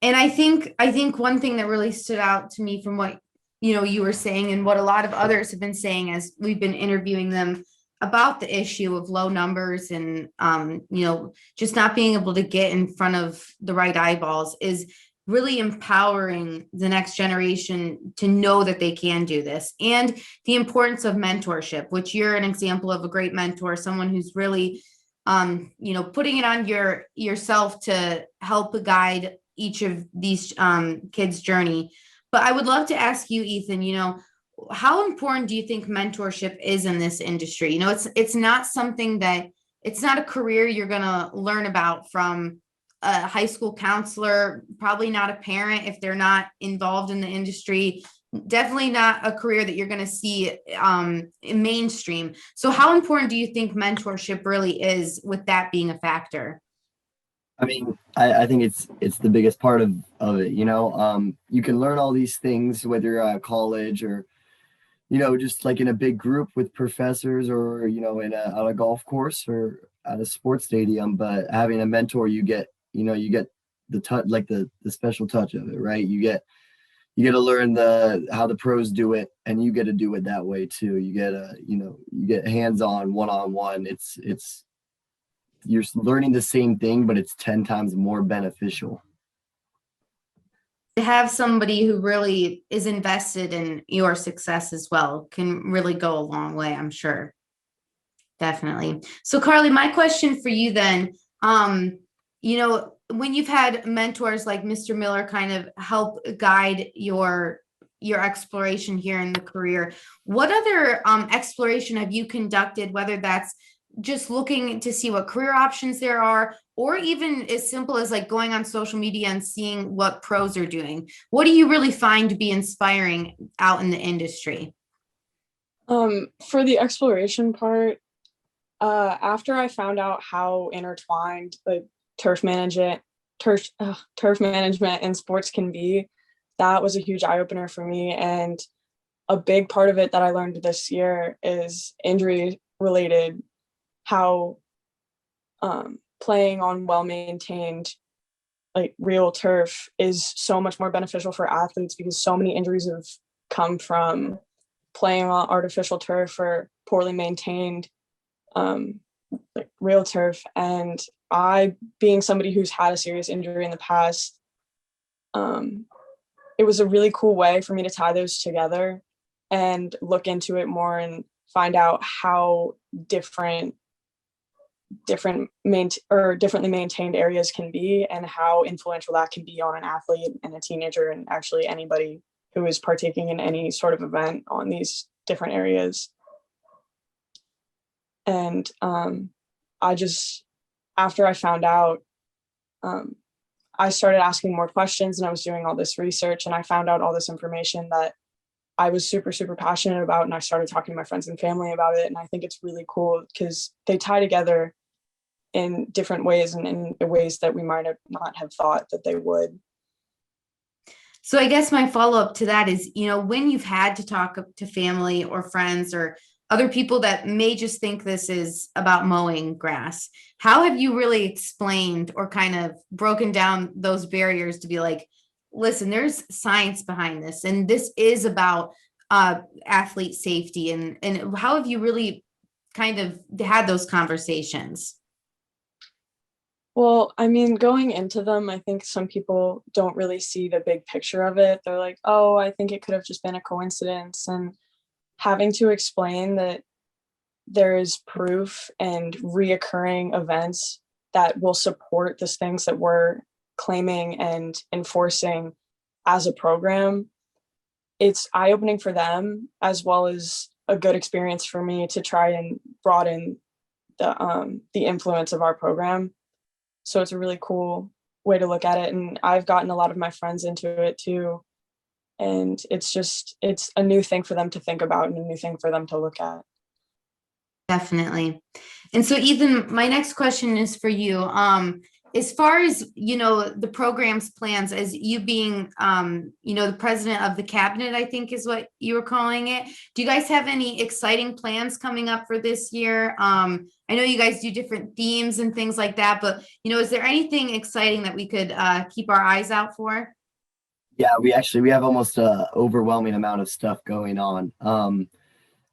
And I think one thing that really stood out to me from what you were saying and what a lot of others have been saying as we've been interviewing them about the issue of low numbers and just not being able to get in front of the right eyeballs is really empowering the next generation to know that they can do this, and the importance of mentorship, which you're an example of a great mentor, someone who's really putting it on yourself to help guide each of these kids' journey. But I would love to ask you, Ethan, how important do you think mentorship is in this industry? It's not something that it's not a career you're going to learn about from a high school counselor, probably not a parent if they're not involved in the industry, definitely not a career that you're going to see in mainstream. So how important do you think mentorship really is, with that being a factor? I mean, I think it's the biggest part of it. You can learn all these things whether you're at college or just like in a big group with professors, or on a golf course or at a sports stadium. But having a mentor, you get the touch, like the special touch of it, right? You get to learn how the pros do it, and you get to do it that way too. You get hands-on, one-on-one. It's you're learning the same thing, but it's 10 times more beneficial. To have somebody who really is invested in your success as well can really go a long way, I'm sure. Definitely. So Carly, my question for you then, when you've had mentors like Mr. Miller kind of help guide your exploration here in the career, what other exploration have you conducted, whether that's just looking to see what career options there are, or even as simple as like going on social media and seeing what pros are doing? What do you really find to be inspiring out in the industry? For the exploration part, after I found out how intertwined like turf management and sports can be, that was a huge eye opener for me. And a big part of it that I learned this year is injury related, how playing on well-maintained like real turf is so much more beneficial for athletes, because so many injuries have come from playing on artificial turf or poorly maintained like real turf. And I, being somebody who's had a serious injury in the past, it was a really cool way for me to tie those together and look into it more and find out how differently maintained areas can be, and how influential that can be on an athlete and a teenager, and actually anybody who is partaking in any sort of event on these different areas. And after I found out, I started asking more questions, and I was doing all this research, and I found out all this information that I was super, super passionate about. And I started talking to my friends and family about it. And I think it's really cool because they tie together in different ways, and in ways that we might have not have thought that they would. So I guess my follow-up to that is, when you've had to talk to family or friends or other people that may just think this is about mowing grass, how have you really explained or kind of broken down those barriers to be like, listen, there's science behind this, and this is about athlete safety, and how have you really kind of had those conversations? Well, I mean, going into them, I think some people don't really see the big picture of it. They're like, oh, I think it could have just been a coincidence. And having to explain that there is proof and reoccurring events that will support the things that we're claiming and enforcing as a program, it's eye-opening for them, as well as a good experience for me to try and broaden the influence of our program. So it's a really cool way to look at it. And I've gotten a lot of my friends into it too. And it's a new thing for them to think about and a new thing for them to look at. Definitely. And so Ethan, my next question is for you. as far as, the program's plans, as you being, the president of the cabinet, I think is what you were calling it. Do you guys have any exciting plans coming up for this year? I know you guys do different themes and things like that, but, is there anything exciting that we could keep our eyes out for? Yeah, we have almost a overwhelming amount of stuff going on.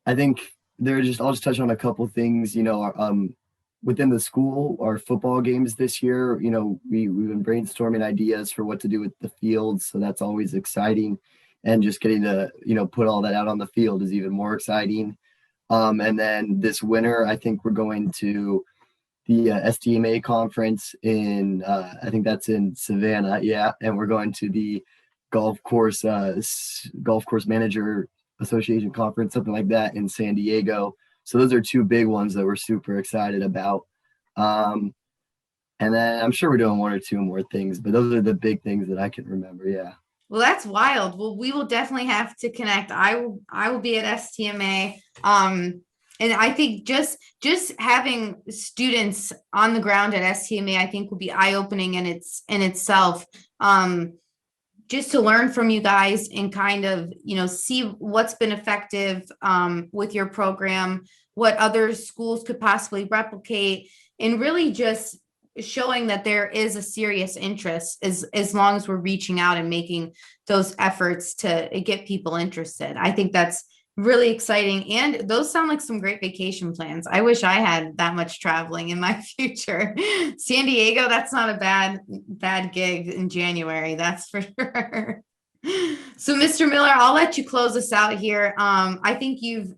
I think I'll just touch on a couple things. Within the school, our football games this year, we've been brainstorming ideas for what to do with the fields, so that's always exciting. And just getting to put all that out on the field is even more exciting. And then this winter, I think we're going to the STMA conference in I think that's in Savannah, yeah, and we're going to the golf course manager association conference, something like that, in San Diego. So those are two big ones that we're super excited about. And then I'm sure we're doing one or two more things, but those are the big things that I can remember. Yeah. Well, that's wild. Well, we will definitely have to connect. I will be at STMA. And I think just having students on the ground at STMA, I think will be eye-opening in itself. Just to learn from you guys and kind of, see what's been effective with your program, what other schools could possibly replicate, and really just showing that there is a serious interest as long as we're reaching out and making those efforts to get people interested. I think that's really exciting. And those sound like some great vacation plans. I wish I had that much traveling in my future. San Diego, that's not a bad gig in January, that's for sure. So Mr. Miller, I'll let you close us out here. I think you've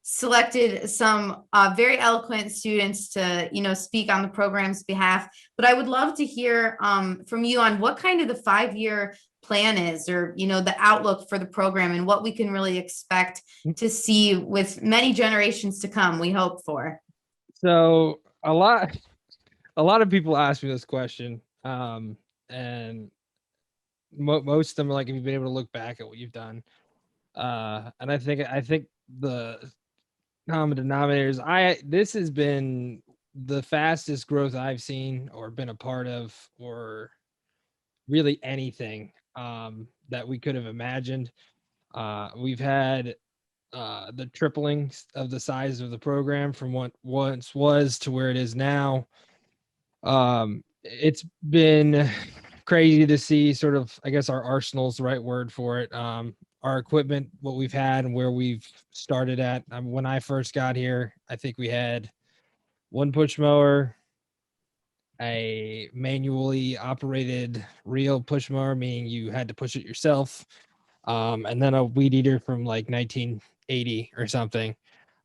selected some very eloquent students to, speak on the program's behalf, but I would love to hear from you on what kind of the 5-year plan is, or the outlook for the program and what we can really expect to see with many generations to come, we hope for. So a lot of people ask me this question, and most of them are like, have you been able to look back at what you've done? And I think the common denominators, this has been the fastest growth I've seen or been a part of, or really anything that we could have imagined. We've had the tripling of the size of the program from what once was to where it is now. It's been crazy to see sort of, I guess our arsenal's the right word for it. Our equipment, what we've had and where we've started at. When I first got here, I think we had one push mower, a manually operated real push mower, meaning you had to push it yourself, and then a weed eater from like 1980 or something,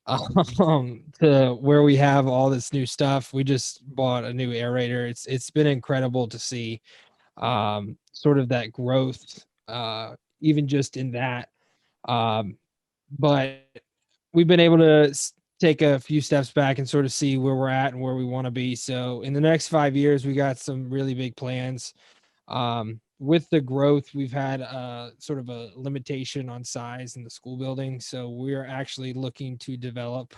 to where we have all this new stuff. We just bought a new aerator. It's been incredible to see sort of that growth, even just in that. But we've been able to take a few steps back and sort of see where we're at and where we want to be. So in the next 5 years, we got some really big plans. With the growth, we've had sort of a limitation on size in the school building. So we're actually looking to develop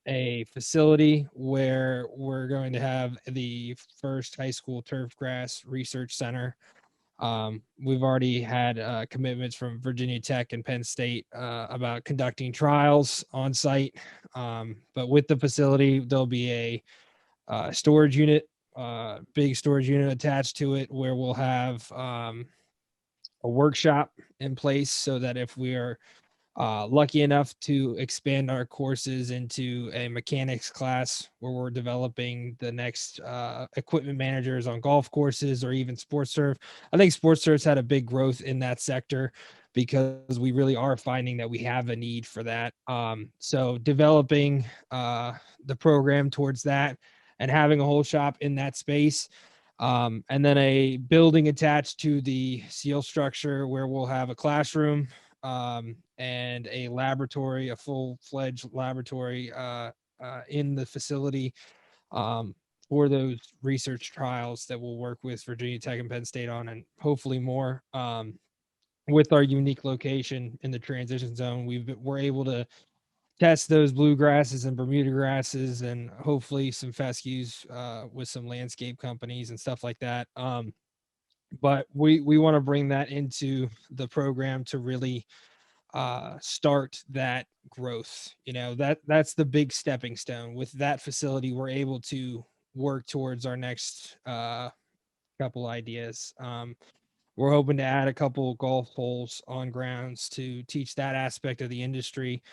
a facility where we're going to have the first high school turf grass research center. We've already had commitments from Virginia Tech and Penn State about conducting trials on site. But with the facility, there'll be a storage unit, big storage unit attached to it, where we'll have a workshop in place so that if we are lucky enough to expand our courses into a mechanics class where we're developing the next equipment managers on golf courses or even sports surf. I think sports surf's had a big growth in that sector because we really are finding that we have a need for that. So developing the program towards that and having a whole shop in that space. And then a building attached to the seal structure where we'll have a classroom, and a laboratory, a full-fledged laboratory in the facility for those research trials that we'll work with Virginia Tech and Penn State on, and hopefully more. With our unique location in the transition zone, we're able to test those bluegrasses and Bermuda grasses and hopefully some fescues with some landscape companies and stuff like that. But we want to bring that into the program to really start that growth. That's the big stepping stone. With that facility, we're able to work towards our next couple ideas. We're hoping to add a couple golf holes on grounds to teach that aspect of the industry,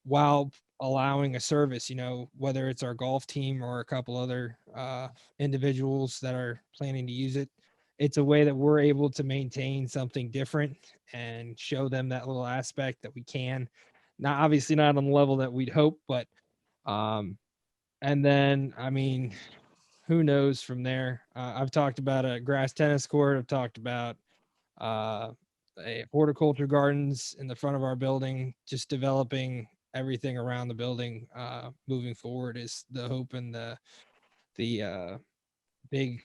while allowing a service, whether it's our golf team or a couple other individuals that are planning to use it. It's a way that we're able to maintain something different and show them that little aspect that we can. Not obviously not on the level that we'd hope, but and then, I mean, who knows from there. I've talked about a grass tennis court. I've talked about a horticulture gardens in the front of our building. Just developing everything around the building moving forward is the hope and the big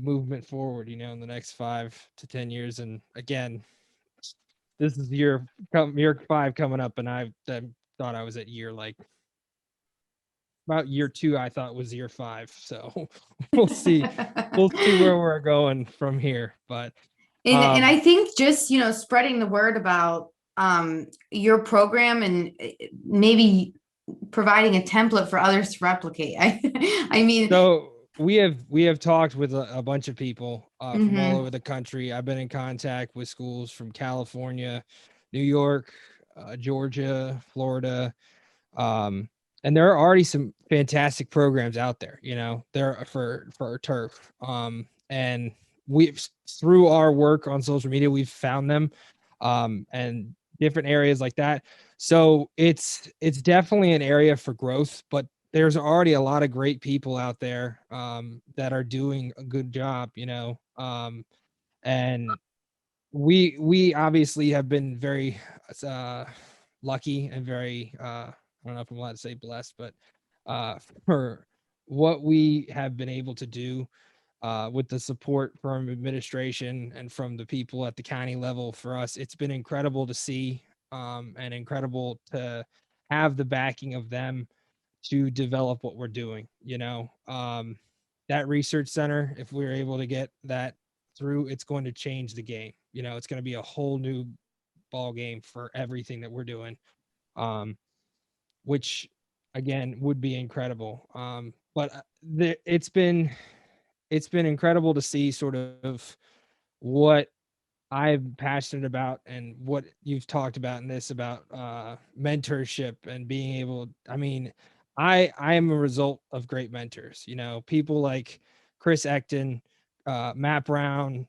movement forward, in the next 5 to 10 years. And again, this is year 5 coming up, and I thought I was at about year 2. I thought was year 5. So we'll see where we're going from here. But and I think just, spreading the word about your program and maybe providing a template for others to replicate. I mean, so we have talked with a bunch of people from all over the country. I've been in contact with schools from California, New York, Georgia, Florida, and there are already some fantastic programs out there. There for turf, and we've, through our work on social media, we've found them, and different areas like that. So it's definitely an area for growth, but there's already a lot of great people out there that are doing a good job, and we obviously have been very lucky and very I don't know if I'm allowed to say blessed, but for what we have been able to do with the support from administration and from the people at the county level. For us, it's been incredible to see, and incredible to have the backing of them to develop what we're doing. That research center, if we're able to get that through, it's going to change the game. It's going to be a whole new ball game for everything that we're doing, which again would be incredible. But it's been incredible to see sort of what I'm passionate about and what you've talked about in this, about mentorship and being able. I mean, I am a result of great mentors. People like Chris Ecton, Matt Brown,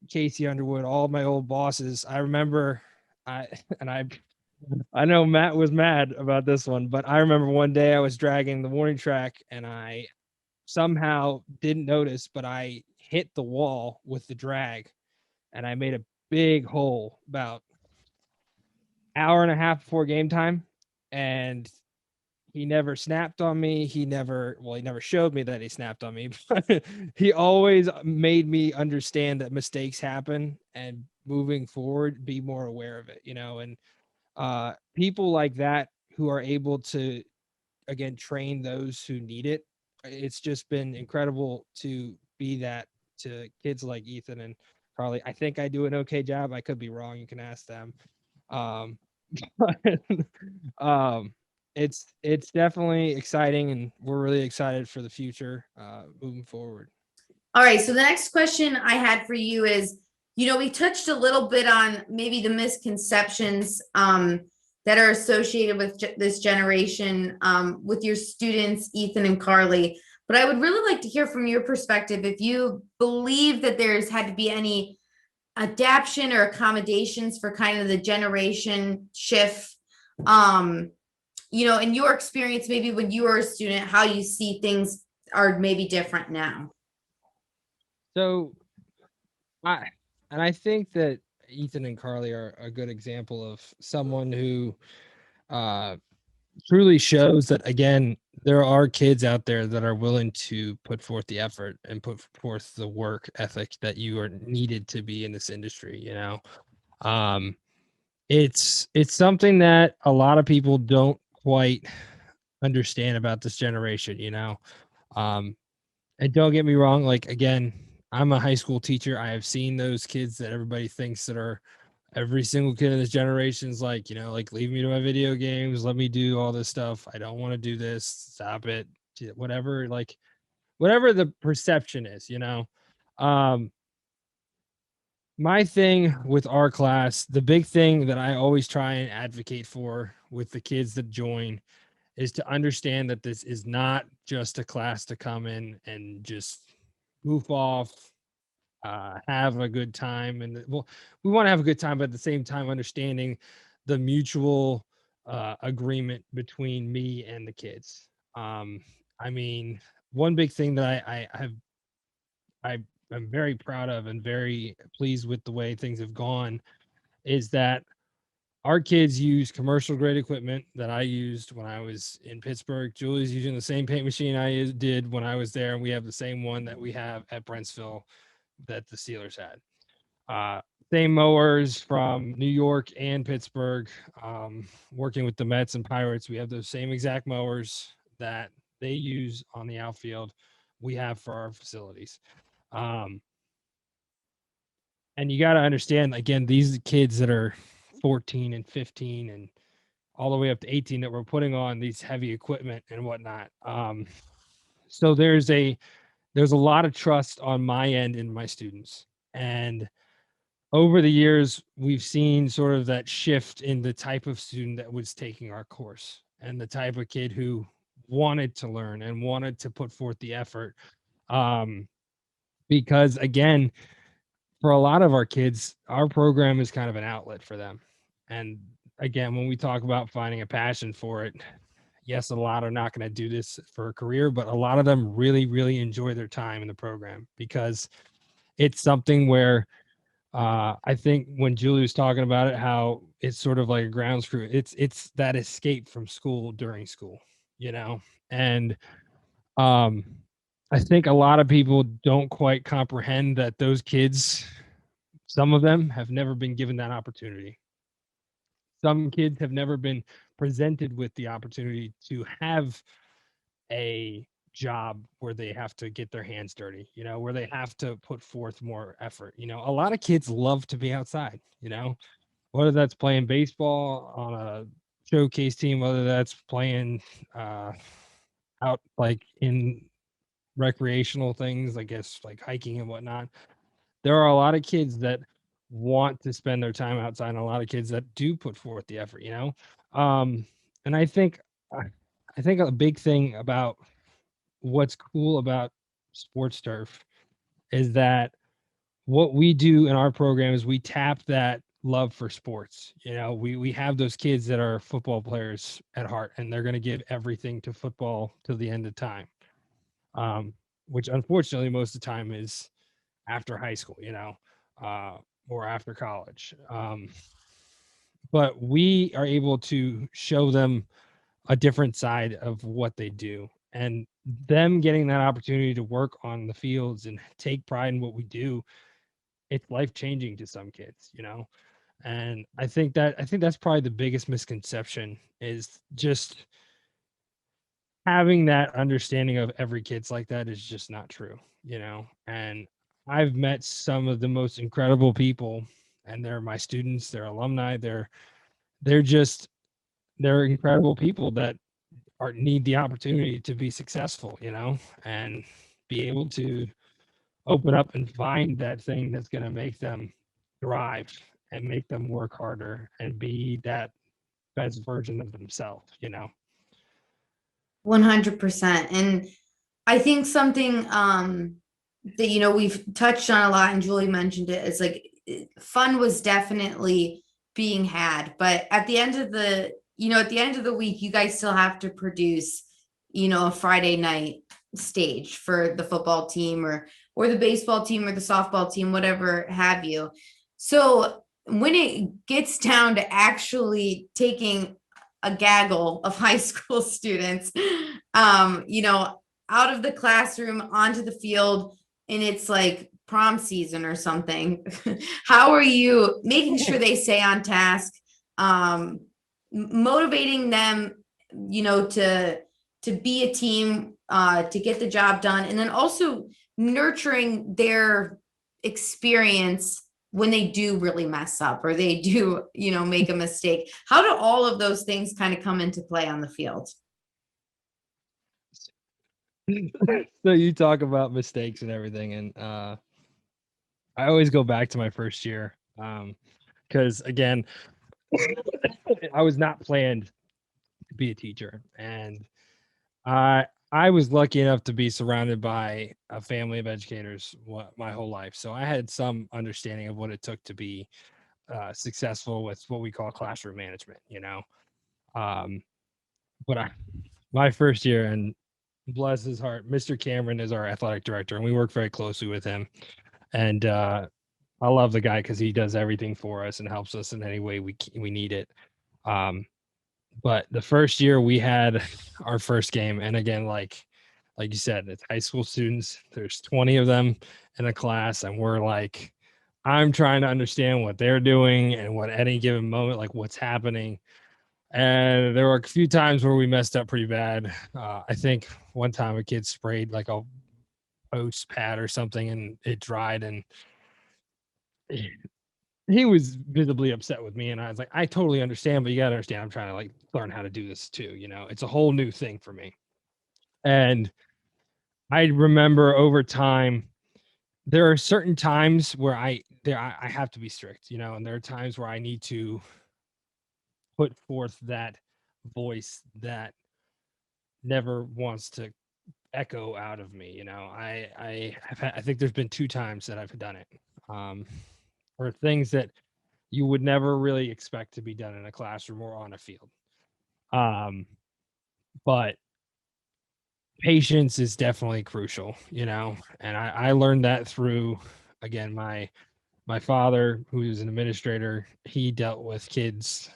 Casey Underwood, all of my old bosses. I remember, I and I know Matt was mad about this one, but I remember one day I was dragging the warning track and I somehow didn't notice, but I hit the wall with the drag and I made a big hole about hour and a half before game time. And he never snapped on me. He never showed me that he snapped on me, but he always made me understand that mistakes happen and moving forward, be more aware of it, and people like that who are able to, again, train those who need it. It's just been incredible to be that to kids like Ethan and Carly. I think I do an okay job. I could be wrong. You can ask them. But, it's definitely exciting, and we're really excited for the future moving forward. All right. So the next question I had for you is, we touched a little bit on maybe the misconceptions that are associated with this generation with your students, Ethan and Carly. But I would really like to hear from your perspective if you believe that there's had to be any adaptation or accommodations for kind of the generation shift. In your experience, maybe when you were a student, how you see things are maybe different now. So I think that Ethan and Carly are a good example of someone who truly shows that, again, there are kids out there that are willing to put forth the effort and put forth the work ethic that you are needed to be in this industry. it's something that a lot of people don't quite understand about this generation, you know. And don't get me wrong, like again, I'm a high school teacher. I have seen those kids that everybody thinks that are every single kid in this generation's like, you know, like leave me to my video games, let me do all this stuff. I don't want to do this. Stop it. Whatever, like whatever the perception is, you know. Um, my thing with our class, the big thing that I always try and advocate for with the kids that join is to understand that this is not just a class to come in and just goof off, have a good time. And well, we want to have a good time, but at the same time, understanding the mutual agreement between me and the kids. I mean, one big thing that I am very proud of and very pleased with the way things have gone is that our kids use commercial grade equipment that I used when I was in Pittsburgh. Julie's using the same paint machine did when I was there, and we have the same one that we have at Brentsville that the Steelers had. Uh, Same mowers from New York and Pittsburgh. Working with the Mets and Pirates, we have those same exact mowers that they use on the outfield. We have for our facilities. Um, and you got to understand, again, these kids that are 14 and 15 and all the way up to 18 that we're putting on these heavy equipment and whatnot. So there's a lot of trust on my end in my students. And over the years, we've seen sort of that shift in the type of student that was taking our course and the type of kid who wanted to learn and wanted to put forth the effort. Because again, for a lot of our kids, our program is kind of an outlet for them. And again, when we talk about finding a passion for it, yes, a lot are not going to do this for a career, but a lot of them really, really enjoy their time in the program because it's something where I think when Julie was talking about it, how it's sort of like a grounds crew. It's that escape from school during school, you know, and um, I think a lot of people don't quite comprehend that those kids, some of them have never been given that opportunity. Some kids have never been presented with the opportunity to have a job where they have to get their hands dirty, you know, where they have to put forth more effort. You know, a lot of kids love to be outside, you know, whether that's playing baseball on a showcase team, whether that's playing out like in recreational things, I guess like hiking and whatnot. There are a lot of kids that want to spend their time outside and a lot of kids that do put forth the effort, you know. And I think a big thing about what's cool about sports turf is that what we do in our program is we tap that love for sports. You know, we have those kids that are football players at heart and they're going to give everything to football till the end of time. Which unfortunately most of the time is after high school, you know, or after college. But we are able to show them a different side of what they do, and them getting that opportunity to work on the fields and take pride in what we do, it's life changing to some kids, you know. And I think that's probably the biggest misconception is just having that understanding of every kid's like that is just not true, you know. And I've met some of the most incredible people, and they're my students, they're alumni, they're just they're incredible people that are need the opportunity to be successful, you know, and be able to open up and find that thing that's going to make them thrive and make them work harder and be that best version of themselves, you know. 100%. And I think something that we've touched on a lot, and Julie mentioned it, is like fun was definitely being had, but at the end of the week, you guys still have to produce a Friday night stage for the football team or the baseball team or the softball team, whatever have you. So when it gets down to actually taking a gaggle of high school students out of the classroom onto the field, and it's like prom season or something, how are you making sure they stay on task, motivating them, to be a team, to get the job done, and then also nurturing their experience when they do really mess up or they do, make a mistake. How do all of those things kind of come into play on the field? So you talk about mistakes and everything, and I always go back to my first year, because again, I was not planned to be a teacher, and I was lucky enough to be surrounded by a family of educators my whole life, so I had some understanding of what it took to be successful with what we call classroom management. Um, but my first year, and bless his heart, Mr. Cameron is our athletic director, and we work very closely with him. And I love the guy because he does everything for us and helps us in any way we need it. But the first year we had our first game, and again, like you said, it's high school students. There's 20 of them in a class, and we're like, I'm trying to understand what they're doing and what any given moment, like what's happening. And there were a few times where we messed up pretty bad. I think one time a kid sprayed like a post pad or something, and it dried, and he was visibly upset with me. And I was like, I totally understand, but you got to understand, I'm trying to like learn how to do this too. It's a whole new thing for me. And I remember over time, there are certain times where I have to be strict, and there are times where I need to put forth that voice that never wants to echo out of me. I think there's been 2 times that I've done it, or things that you would never really expect to be done in a classroom or on a field. But patience is definitely crucial, and I learned that through, again, my father, who is an administrator. He dealt with kids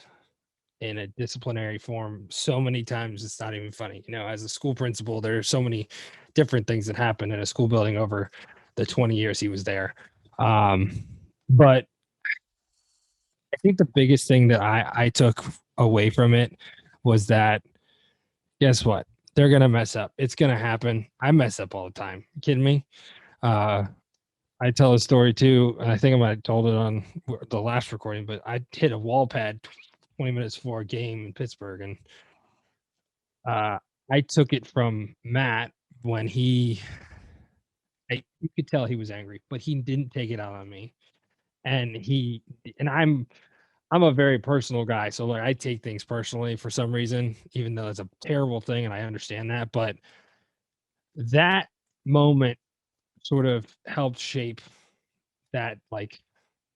in a disciplinary form so many times it's not even funny. As a school principal, there are so many different things that happen in a school building over the 20 years he was there. But I think the biggest thing that I took away from it was that, guess what? They're gonna mess up. It's gonna happen. I mess up all the time. You kidding me? I tell a story too, and I think I might have told it on the last recording, but I hit a wall pad 20 minutes before a game in Pittsburgh, and I took it from Matt when you could tell he was angry, but he didn't take it out on me. And I'm a very personal guy, so like I take things personally for some reason, even though it's a terrible thing, and I understand that. But that moment sort of helped shape that like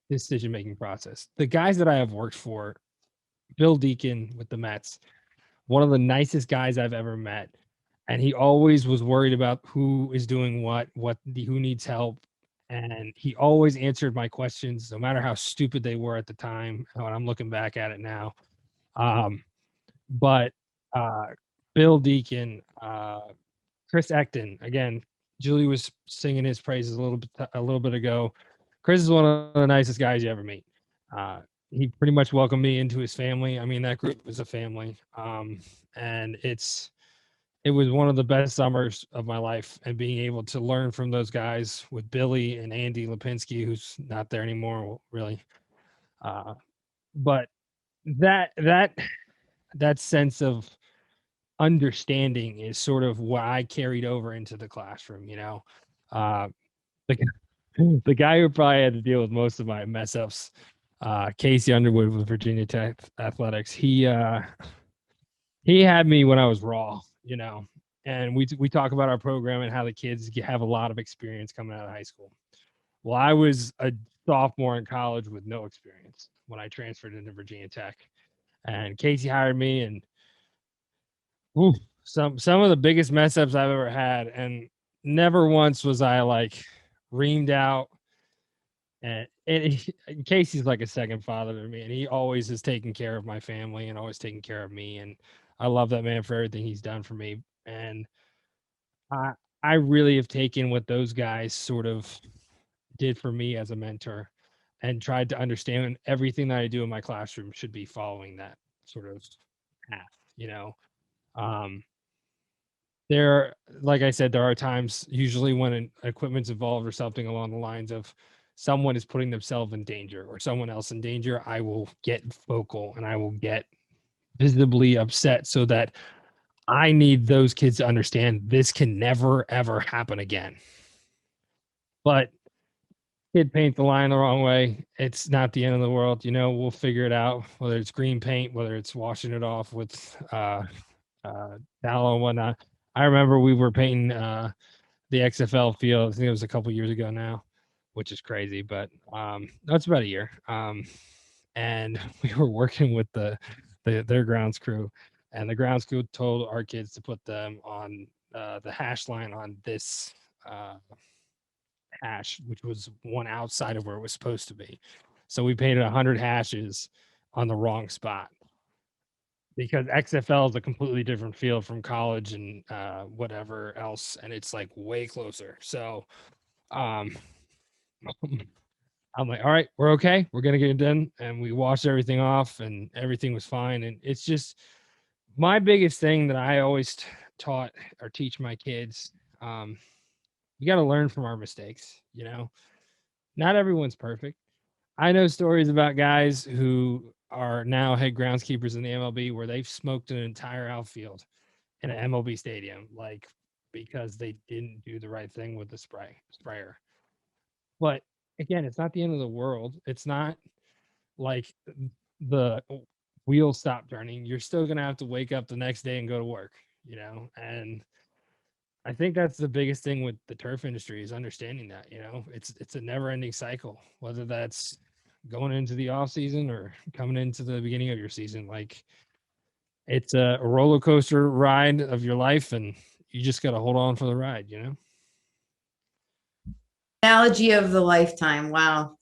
decision making process. The guys that I have worked for, Bill Deacon with the Mets, one of the nicest guys I've ever met. And he always was worried about who is doing who needs help. And he always answered my questions, no matter how stupid they were at the time. When I'm looking back at it now. But Bill Deacon, Chris Ecton, again, Julie was singing his praises a little bit ago. Chris is one of the nicest guys you ever meet. He pretty much welcomed me into his family. I mean, that group was a family. And it was one of the best summers of my life, and being able to learn from those guys with Billy and Andy Lipinski, who's not there anymore, really. But that sense of understanding is sort of what I carried over into the classroom. The, the guy who probably had to deal with most of my mess ups, Casey Underwood with Virginia Tech Athletics. He had me when I was raw, and we talk about our program and how the kids have a lot of experience coming out of high school. Well, I was a sophomore in college with no experience when I transferred into Virginia Tech, and Casey hired me, and some of the biggest mess ups I've ever had, and never once was I like reamed out. And Casey's like a second father to me, and he always is taking care of my family and always taking care of me, and I love that man for everything he's done for me. And I really have taken what those guys sort of did for me as a mentor and tried to understand everything that I do in my classroom should be following that sort of path, you know. There, like I said, there are times usually when an equipment's involved or something along the lines of someone is putting themselves in danger or someone else in danger, I will get vocal and I will get visibly upset so that I need those kids to understand this can never ever happen again. But kid paint the line the wrong way, it's not the end of the world. You know, we'll figure it out, whether it's green paint, whether it's washing it off with tallow and whatnot. I remember we were painting the XFL field. I think it was a couple years ago now, which is crazy, but that's about a year. And we were working with their grounds crew, and the grounds crew told our kids to put them on the hash line on this hash, which was one outside of where it was supposed to be. So we painted 100 hashes on the wrong spot because XFL is a completely different field from college and whatever else, and it's like way closer. So I'm like, all right, we're okay. We're gonna get it done, and we washed everything off, and everything was fine. And it's just my biggest thing that I always taught or teach my kids. You got to learn from our mistakes. You know, not everyone's perfect. I know stories about guys who are now head groundskeepers in the MLB where they've smoked an entire outfield in an MLB stadium, like because they didn't do the right thing with the sprayer. But again, it's not the end of the world. It's not like the wheels stop turning. You're still gonna have to wake up the next day and go to work, you know. And I think that's the biggest thing with the turf industry is understanding that, you know, it's a never ending cycle, whether that's going into the off season or coming into the beginning of your season. Like it's a roller coaster ride of your life, and you just got to hold on for the ride, you know? Analogy of the lifetime. Wow.